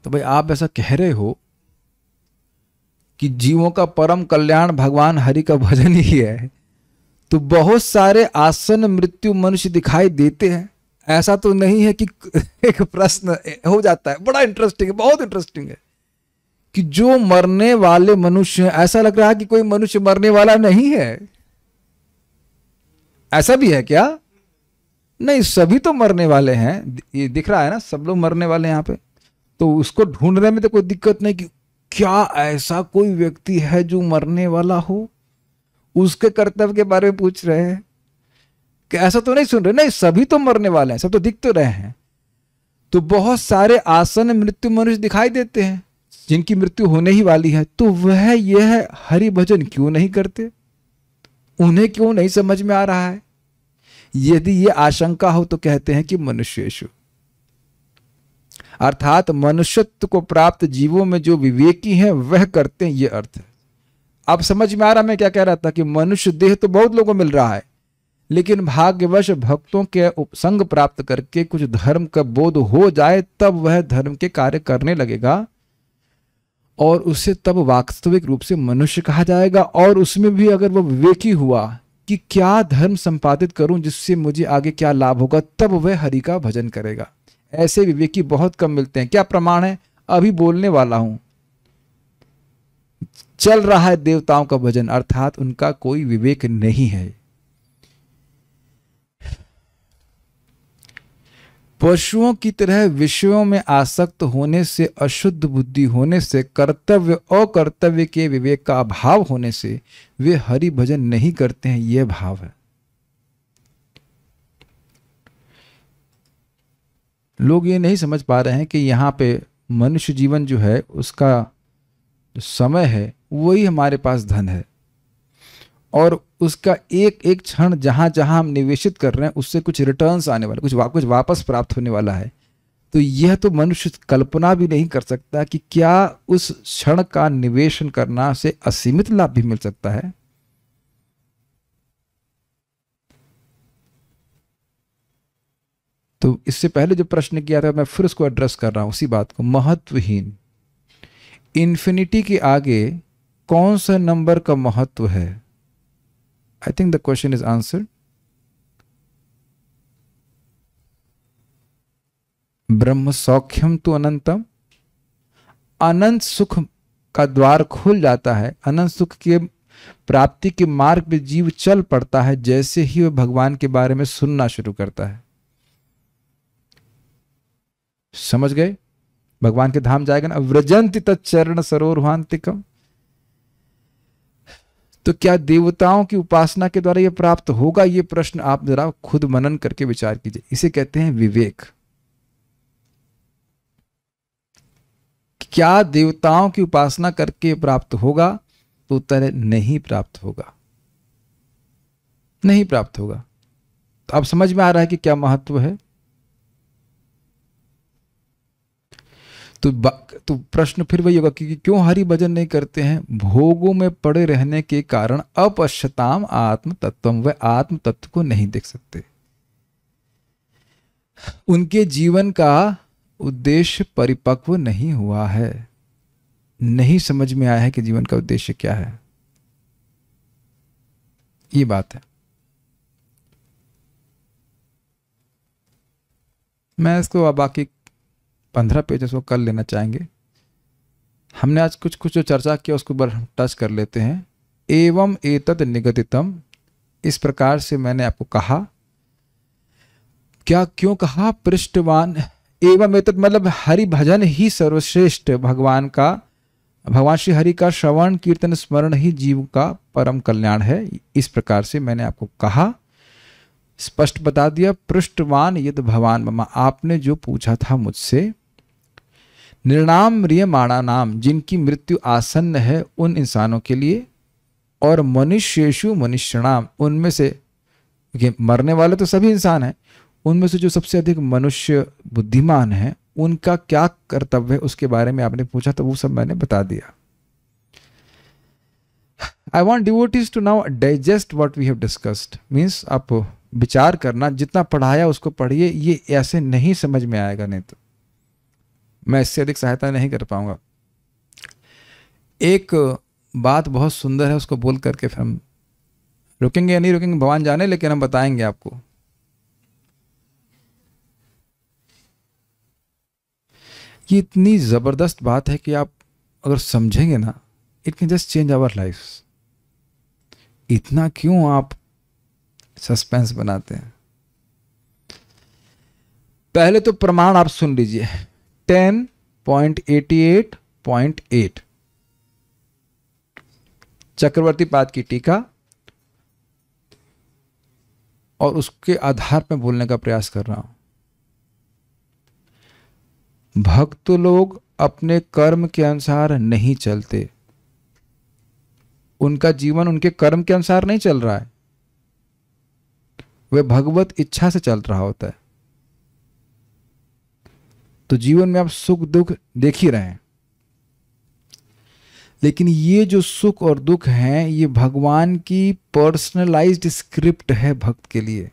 तो भाई आप ऐसा कह रहे हो कि जीवों का परम कल्याण भगवान हरि का भजन ही है, तो बहुत सारे आसन मृत्यु मनुष्य दिखाई देते हैं, ऐसा तो नहीं है कि एक प्रश्न हो जाता है, बड़ा इंटरेस्टिंग है, बहुत इंटरेस्टिंग है, कि जो मरने वाले मनुष्य, ऐसा लग रहा है कि कोई मनुष्य मरने वाला नहीं है। ऐसा भी है क्या? नहीं, सभी तो मरने वाले हैं, ये दिख रहा है ना, सब लोग मरने वाले हैं यहाँ पे। तो उसको ढूंढने में तो कोई दिक्कत नहीं कि क्या ऐसा कोई व्यक्ति है जो मरने वाला हो, उसके कर्तव्य के बारे में पूछ रहे हैं कि ऐसा तो नहीं सुन रहे, नहीं सभी तो मरने वाले हैं, सब तो दिख तो रहे हैं। तो बहुत सारे आसन मृत्यु मनुष्य दिखाई देते हैं जिनकी मृत्यु होने ही वाली है, तो वह यह हरि भजन क्यों नहीं करते? उन्हें क्यों नहीं समझ में आ रहा है? यदि ये आशंका हो तो कहते हैं कि मनुष्येषु, अर्थात मनुष्यत्व को प्राप्त जीवों में जो विवेकी हैं वह करते हैं, ये अर्थ है। अब समझ में आ रहा मैं क्या कह रहा था कि मनुष्य देह तो बहुत लोगों को मिल रहा है, लेकिन भाग्यवश भक्तों के संग प्राप्त करके कुछ धर्म का बोध हो जाए तब वह धर्म के कार्य करने लगेगा और उसे तब वास्तविक रूप से मनुष्य कहा जाएगा। और उसमें भी अगर वह विवेकी हुआ कि क्या धर्म संपादित करूं जिससे मुझे आगे क्या लाभ होगा, तब वह हरि का भजन करेगा। ऐसे विवेकी बहुत कम मिलते हैं। क्या प्रमाण है? अभी बोलने वाला हूं, चल रहा है देवताओं का भजन, अर्थात उनका कोई विवेक नहीं है। पशुओं की तरह विषयों में आसक्त होने से, अशुद्ध बुद्धि होने से, कर्तव्य अकर्तव्य के विवेक का अभाव होने से वे हरि भजन नहीं करते हैं, यह भाव है। लोग ये नहीं समझ पा रहे हैं कि यहाँ पे मनुष्य जीवन जो है उसका जो समय है वही हमारे पास धन है और उसका एक एक क्षण जहां जहां हम निवेशित कर रहे हैं उससे कुछ रिटर्न्स आने वाला, कुछ वापस प्राप्त होने वाला है। तो यह तो मनुष्य कल्पना भी नहीं कर सकता कि क्या उस क्षण का निवेशन करना से असीमित लाभ भी मिल सकता है। तो इससे पहले जो प्रश्न किया था मैं फिर उसको एड्रेस कर रहा हूं, उसी बात को। महत्वहीन, इन्फिनिटी के आगे कौन सा नंबर का महत्व है? I think the question is answered. ब्रह्म सौख्यम तो अनंतम, अनंत सुख का द्वार खुल जाता है, अनंत सुख के प्राप्ति के मार्ग में जीव चल पड़ता है जैसे ही वह भगवान के बारे में सुनना शुरू करता है। समझ गए? भगवान के धाम जाएगा ना, व्रजंति तच्चरण सरोरुहांतिकम। तो क्या देवताओं की उपासना के द्वारा यह प्राप्त होगा? यह प्रश्न आप जरा खुद मनन करके विचार कीजिए। इसे कहते हैं विवेक। क्या देवताओं की उपासना करके प्राप्त होगा? तो उत्तर है नहीं प्राप्त होगा, नहीं प्राप्त होगा। तो अब समझ में आ रहा है कि क्या महत्व है। तो प्रश्न फिर वही होगा कि क्यों हरि भजन नहीं करते हैं? भोगों में पड़े रहने के कारण अपश्यताम आत्म तत्वम, वे आत्म तत्व को नहीं देख सकते। उनके जीवन का उद्देश्य परिपक्व नहीं हुआ है, नहीं समझ में आया है कि जीवन का उद्देश्य क्या है। ये बात है। मैं इसको बाकी 15 पेज उसको कर लेना चाहेंगे। हमने आज कुछ कुछ जो चर्चा किया उसको ऊपर टच कर लेते हैं। एवं एतद निगदितम, इस प्रकार से मैंने आपको कहा। क्या क्यों कहा? पृष्ठवान एवं एतद मतलब हरि भजन ही सर्वश्रेष्ठ, भगवान श्री हरि का श्रवण कीर्तन स्मरण ही जीव का परम कल्याण है। इस प्रकार से मैंने आपको कहा, स्पष्ट बता दिया। पृष्ठवान यद भवान ममा, आपने जो पूछा था मुझसे। निर्णाम म्रियमाणा नाम, जिनकी मृत्यु आसन्न है उन इंसानों के लिए। और मनुष्येषु मनुष्यणाम, उनमें से मरने वाले तो सभी इंसान हैं, उनमें से जो सबसे अधिक मनुष्य बुद्धिमान है उनका क्या कर्तव्य है उसके बारे में आपने पूछा, तो वो सब मैंने बता दिया। I want devotees to now digest what we have discussed. Means आप विचार करना, जितना पढ़ाया उसको पढ़िए, ये ऐसे नहीं समझ में आएगा, नहीं तो मैं इससे अधिक सहायता नहीं कर पाऊंगा। एक बात बहुत सुंदर है, उसको बोल करके फिर हम रुकेंगे या नहीं रुकेंगे भगवान जाने, लेकिन हम बताएंगे आपको। ये इतनी जबरदस्त बात है कि आप अगर समझेंगे ना, it can just change our life. इतना क्यों आप सस्पेंस बनाते हैं? पहले तो प्रमाण आप सुन लीजिए। 10.88.8 चक्रवर्ती पाद की टीका, और उसके आधार पर बोलने का प्रयास कर रहा हूं। भक्त लोग अपने कर्म के अनुसार नहीं चलते, उनका जीवन उनके कर्म के अनुसार नहीं चल रहा है, वह भगवत इच्छा से चल रहा होता है। तो जीवन में आप सुख दुख देख ही रहे हैं। लेकिन ये जो सुख और दुख हैं, ये भगवान की पर्सनलाइज्ड स्क्रिप्ट है भक्त के लिए।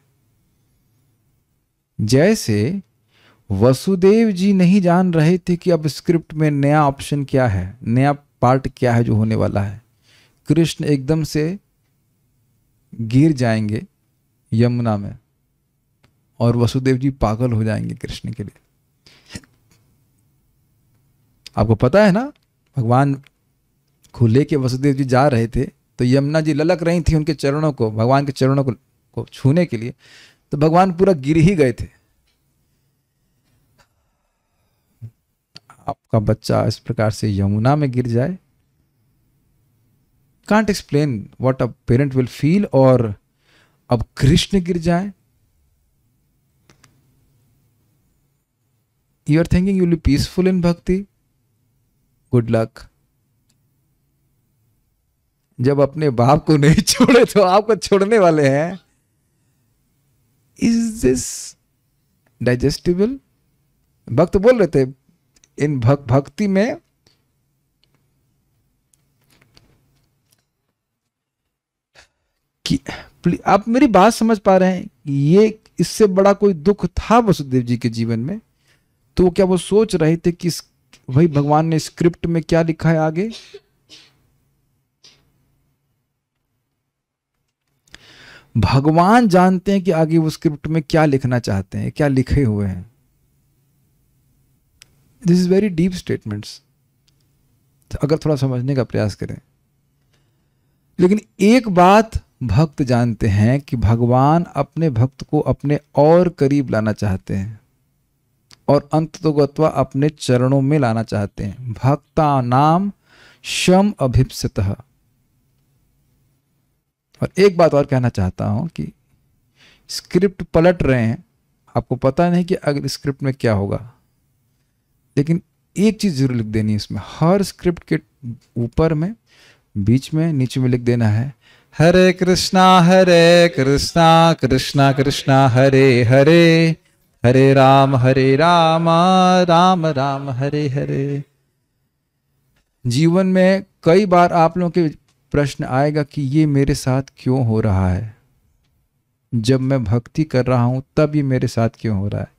जैसे वसुदेव जी नहीं जान रहे थे कि अब स्क्रिप्ट में नया ऑप्शन क्या है, नया पार्ट क्या है जो होने वाला है। कृष्ण एकदम से गिर जाएंगे यमुना में और वसुदेव जी पागल हो जाएंगे कृष्ण के लिए। आपको पता है ना, भगवान को लेके वसुदेव जी जा रहे थे तो यमुना जी ललक रही थी उनके चरणों को, भगवान के चरणों को छूने के लिए, तो भगवान पूरा गिर ही गए थे। आपका बच्चा इस प्रकार से यमुना में गिर जाए, can't explain what a parent will feel. और अब कृष्ण गिर जाए, you are thinking you will be peaceful in bhakti, good luck. जब अपने बाप को नहीं छोड़े तो आपको छोड़ने वाले हैं। Is this digestible? भक्त बोल रहे थे इन भक्ति में कि आप मेरी बात समझ पा रहे हैं, ये इससे बड़ा कोई दुख था वसुदेव जी के जीवन में, तो क्या वो सोच रहे थे कि वही भगवान ने स्क्रिप्ट में क्या लिखा है आगे? भगवान जानते हैं कि आगे वो स्क्रिप्ट में क्या लिखना चाहते हैं, क्या लिखे हुए हैं। This is very deep statements, अगर थोड़ा समझने का प्रयास करें। लेकिन एक बात भक्त जानते हैं कि भगवान अपने भक्त को अपने और करीब लाना चाहते हैं और अंततोगत्वा अपने चरणों में लाना चाहते हैं। भक्ता नाम शम अभिप्सितः। और एक बात और कहना चाहता हूं कि स्क्रिप्ट पलट रहे हैं, आपको पता नहीं कि अगले स्क्रिप्ट में क्या होगा, लेकिन एक चीज जरूर लिख देनी है इसमें, हर स्क्रिप्ट के ऊपर में, बीच में, नीचे में लिख देना है हरे कृष्णा कृष्णा कृष्णा हरे हरे, हरे राम राम राम हरे हरे। जीवन में कई बार आप लोगों के प्रश्न आएगा कि ये मेरे साथ क्यों हो रहा है, जब मैं भक्ति कर रहा हूं तब ये मेरे साथ क्यों हो रहा है।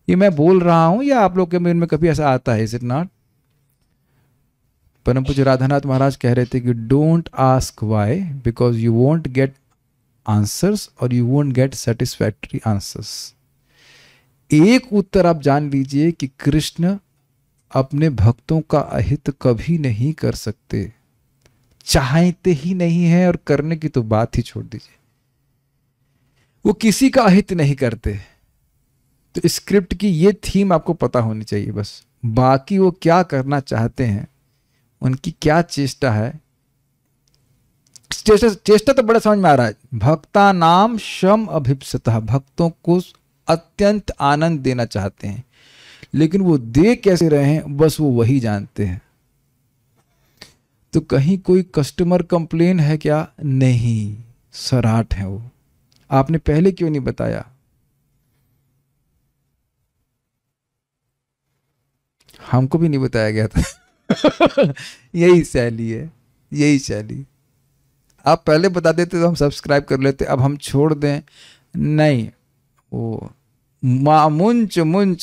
ये मैं बोल रहा हूं या आप लोग के मन में कभी ऐसा आता है? Is it not? परम पूज्य राधानाथ महाराज कह रहे थे कि don't ask why, because you won't get answers और you won't get satisfactory answers. एक उत्तर आप जान लीजिए कि कृष्ण अपने भक्तों का अहित कभी नहीं कर सकते, चाहते ही नहीं है, और करने की तो बात ही छोड़ दीजिए, वो किसी का अहित नहीं करते। तो स्क्रिप्ट की ये थीम आपको पता होनी चाहिए बस। बाकी वो क्या करना चाहते हैं, उनकी क्या चेष्टा है, चेष्टा तो बड़ा समझ में आ रहा है। भक्ता नाम शम अभिप्सतः, भक्तों को अत्यंत आनंद देना चाहते हैं, लेकिन वो दे कैसे रहे हैं बस वो वही जानते हैं। तो कहीं कोई कस्टमर कंप्लेन है क्या? नहीं, सराट है वो। आपने पहले क्यों नहीं बताया? हमको भी नहीं बताया गया था। यही शैली है, यही शैली। आप पहले बता देते तो हम सब्सक्राइब कर लेते, अब हम छोड़ दें? नहीं, वो मुंच मुंच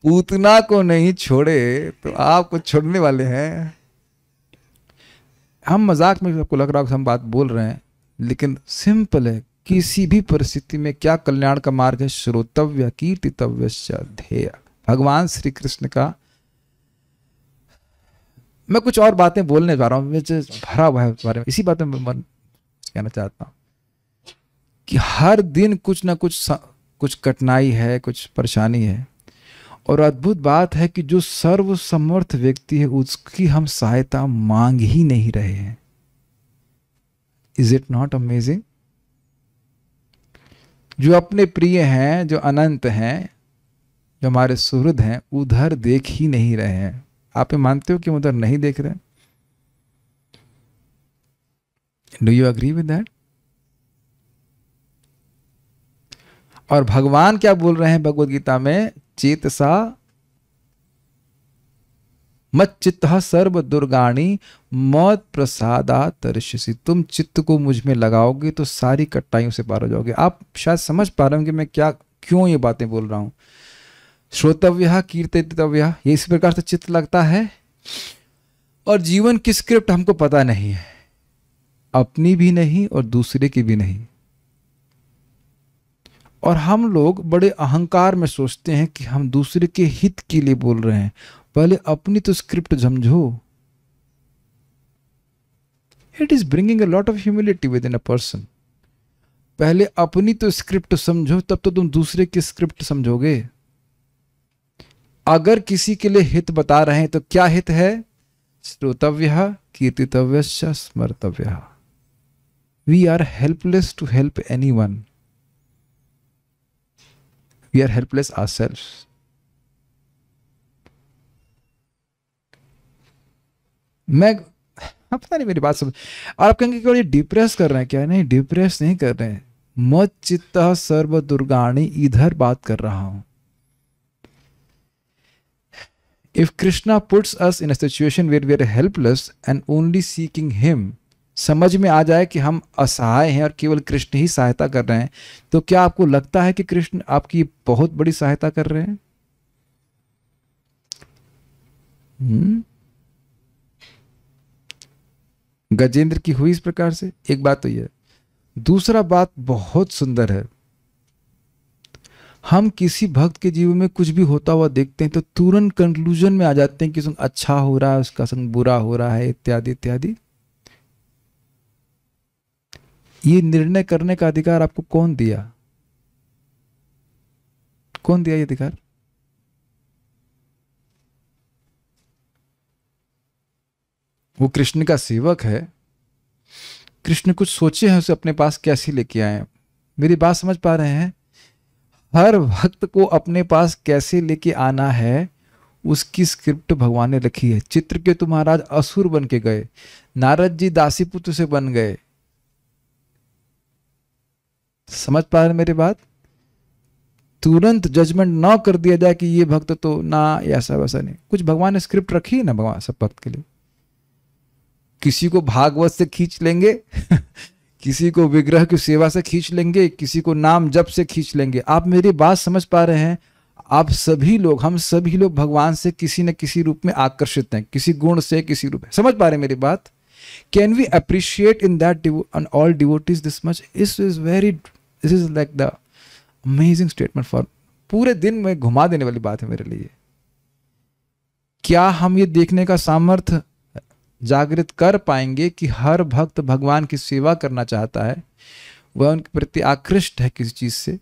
पूतना को नहीं छोड़े तो आपको छोड़ने वाले हैं। हम मजाक में आपको लग रहा है कि हम बात बोल रहे हैं, लेकिन सिंपल है। किसी भी परिस्थिति में क्या कल्याण का मार्ग है? श्रोतव्य कीर्तितव्य ध्येय। भगवान श्री कृष्ण का मैं कुछ और बातें बोलने जा रहा हूं, मुझे भरा हुआ है उस बारे में। इसी बात में मैं कहना चाहता हूं कि हर दिन कुछ ना कुछ कठिनाई है, कुछ परेशानी है, और अद्भुत बात है कि जो सर्वसमर्थ व्यक्ति है उसकी हम सहायता मांग ही नहीं रहे हैं। Is it not amazing? जो अपने प्रिय हैं, जो अनंत हैं, जो हमारे सुहृद हैं, उधर देख ही नहीं रहे हैं। आप ये मानते हो कि उधर नहीं देख रहे? Do you agree with that? और भगवान क्या बोल रहे हैं भगवद गीता में? चेतसा मत चित्तः सर्व दुर्गाणी मत प्रसादा तरिष्यसि। तुम चित्त को मुझ में लगाओगे तो सारी कठिनाइयों से पार हो जाओगे। आप शायद समझ पा रहे होंगे मैं क्यों ये बातें बोल रहा हूं। श्रोतव्य कीर्तितव्य, ये इस प्रकार से चित्त लगता है। और जीवन की स्क्रिप्ट हमको पता नहीं है, अपनी भी नहीं और दूसरे की भी नहीं। और हम लोग बड़े अहंकार में सोचते हैं कि हम दूसरे के हित के लिए बोल रहे हैं। पहले अपनी तो स्क्रिप्ट समझो। It is bringing a lot of humility with in a person. पहले अपनी तो स्क्रिप्ट समझो, तब तो तुम दूसरे की स्क्रिप्ट समझोगे। अगर किसी के लिए हित बता रहे हैं तो क्या हित है? श्रोतव्य कीर्तितव्य स्मर्तव्य। We are helpless to help anyone. We are helpless ourselves. पता नहीं मेरी बात समझ। और आप कहेंगे कि ये डिप्रेस कर रहे हैं क्या? नहीं, डिप्रेस नहीं कर रहे हैं। मत चित्तः सर्व दुर्गाणी, इधर बात कर रहा हूं। If Krishna puts us in a situation where we are helpless and only seeking him, समझ में आ जाए कि हम असहाय हैं और केवल कृष्ण ही सहायता कर रहे हैं, तो क्या आपको लगता है कि कृष्ण आपकी बहुत बड़ी सहायता कर रहे हैं? गजेंद्र की हुई इस प्रकार से एक बात तो यह। दूसरा बात बहुत सुंदर है। हम किसी भक्त के जीवन में कुछ भी होता हुआ देखते हैं तो तुरंत कंक्लूजन में आ जाते हैं कि संग अच्छा हो रहा है, उसका संग बुरा हो रहा है, इत्यादि इत्यादि। ये निर्णय करने का अधिकार आपको कौन दिया? कौन दिया ये अधिकार? वो कृष्ण का सेवक है। कृष्ण कुछ सोचे हैं, उसे अपने पास कैसे लेके आए। मेरी बात समझ पा रहे हैं? हर भक्त को अपने पास कैसे लेके आना है उसकी स्क्रिप्ट भगवान ने रखी है। चित्रकेतु महाराज असुर बन के गए, नारद जी दासी पुत्र से बन गए। समझ पा रहे मेरी बात? तुरंत जजमेंट ना कर दिया जाए कि ये भक्त तो ना, ऐसा वैसा नहीं। कुछ भगवान ने स्क्रिप्ट रखी है ना भगवान सब भक्त के लिए। किसी को भागवत से खींच लेंगे किसी को विग्रह की सेवा से खींच लेंगे, किसी को नाम जप से खींच लेंगे। आप मेरी बात समझ पा रहे हैं? आप सभी लोग, हम सभी लोग भगवान से किसी न किसी रूप में आकर्षित हैं, किसी गुण से, किसी रूप में। समझ पा रहे हैं मेरी बात? Can we appreciate in that on all devotees this much? This is like the amazing statement for, पूरे दिन में घुमा देने वाली बात है मेरे लिए। क्या हम ये देखने का सामर्थ्य जागृत कर पाएंगे कि हर भक्त भगवान की सेवा करना चाहता है, वह उनके प्रति आकृष्ट है किसी चीज से,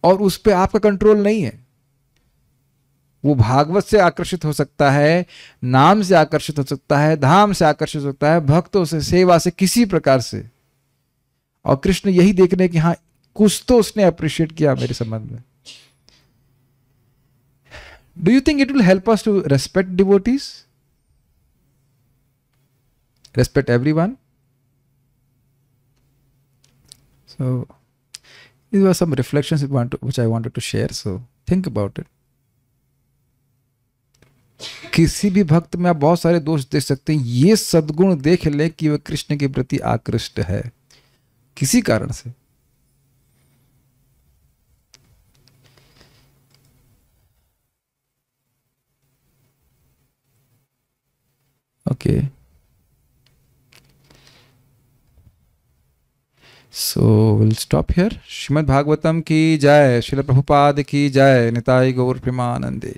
और उस पर आपका कंट्रोल नहीं है। वो भागवत से आकर्षित हो सकता है, नाम से आकर्षित हो सकता है, धाम से आकर्षित हो सकता है, भक्तों से, सेवा से, किसी प्रकार से। और कृष्ण यही देख रहे हैं कि हाँ कुछ तो उसने अप्रिशिएट किया मेरे संबंध में। Do you think it will help us to respect devotees? Respect everyone. So these were some reflections which I wanted to share. So think about it. किसी भी भक्त में आप बहुत सारे दोष देख सकते हैं। ये सद्गुण देख ले कि वह कृष्ण के प्रति आकृष्ट है किसी कारण से। Okay. So we'll stop here. Shrimad Bhagavatam की जय, श्रील प्रभुपाद की जय, निताई गौर प्रेमानंदे।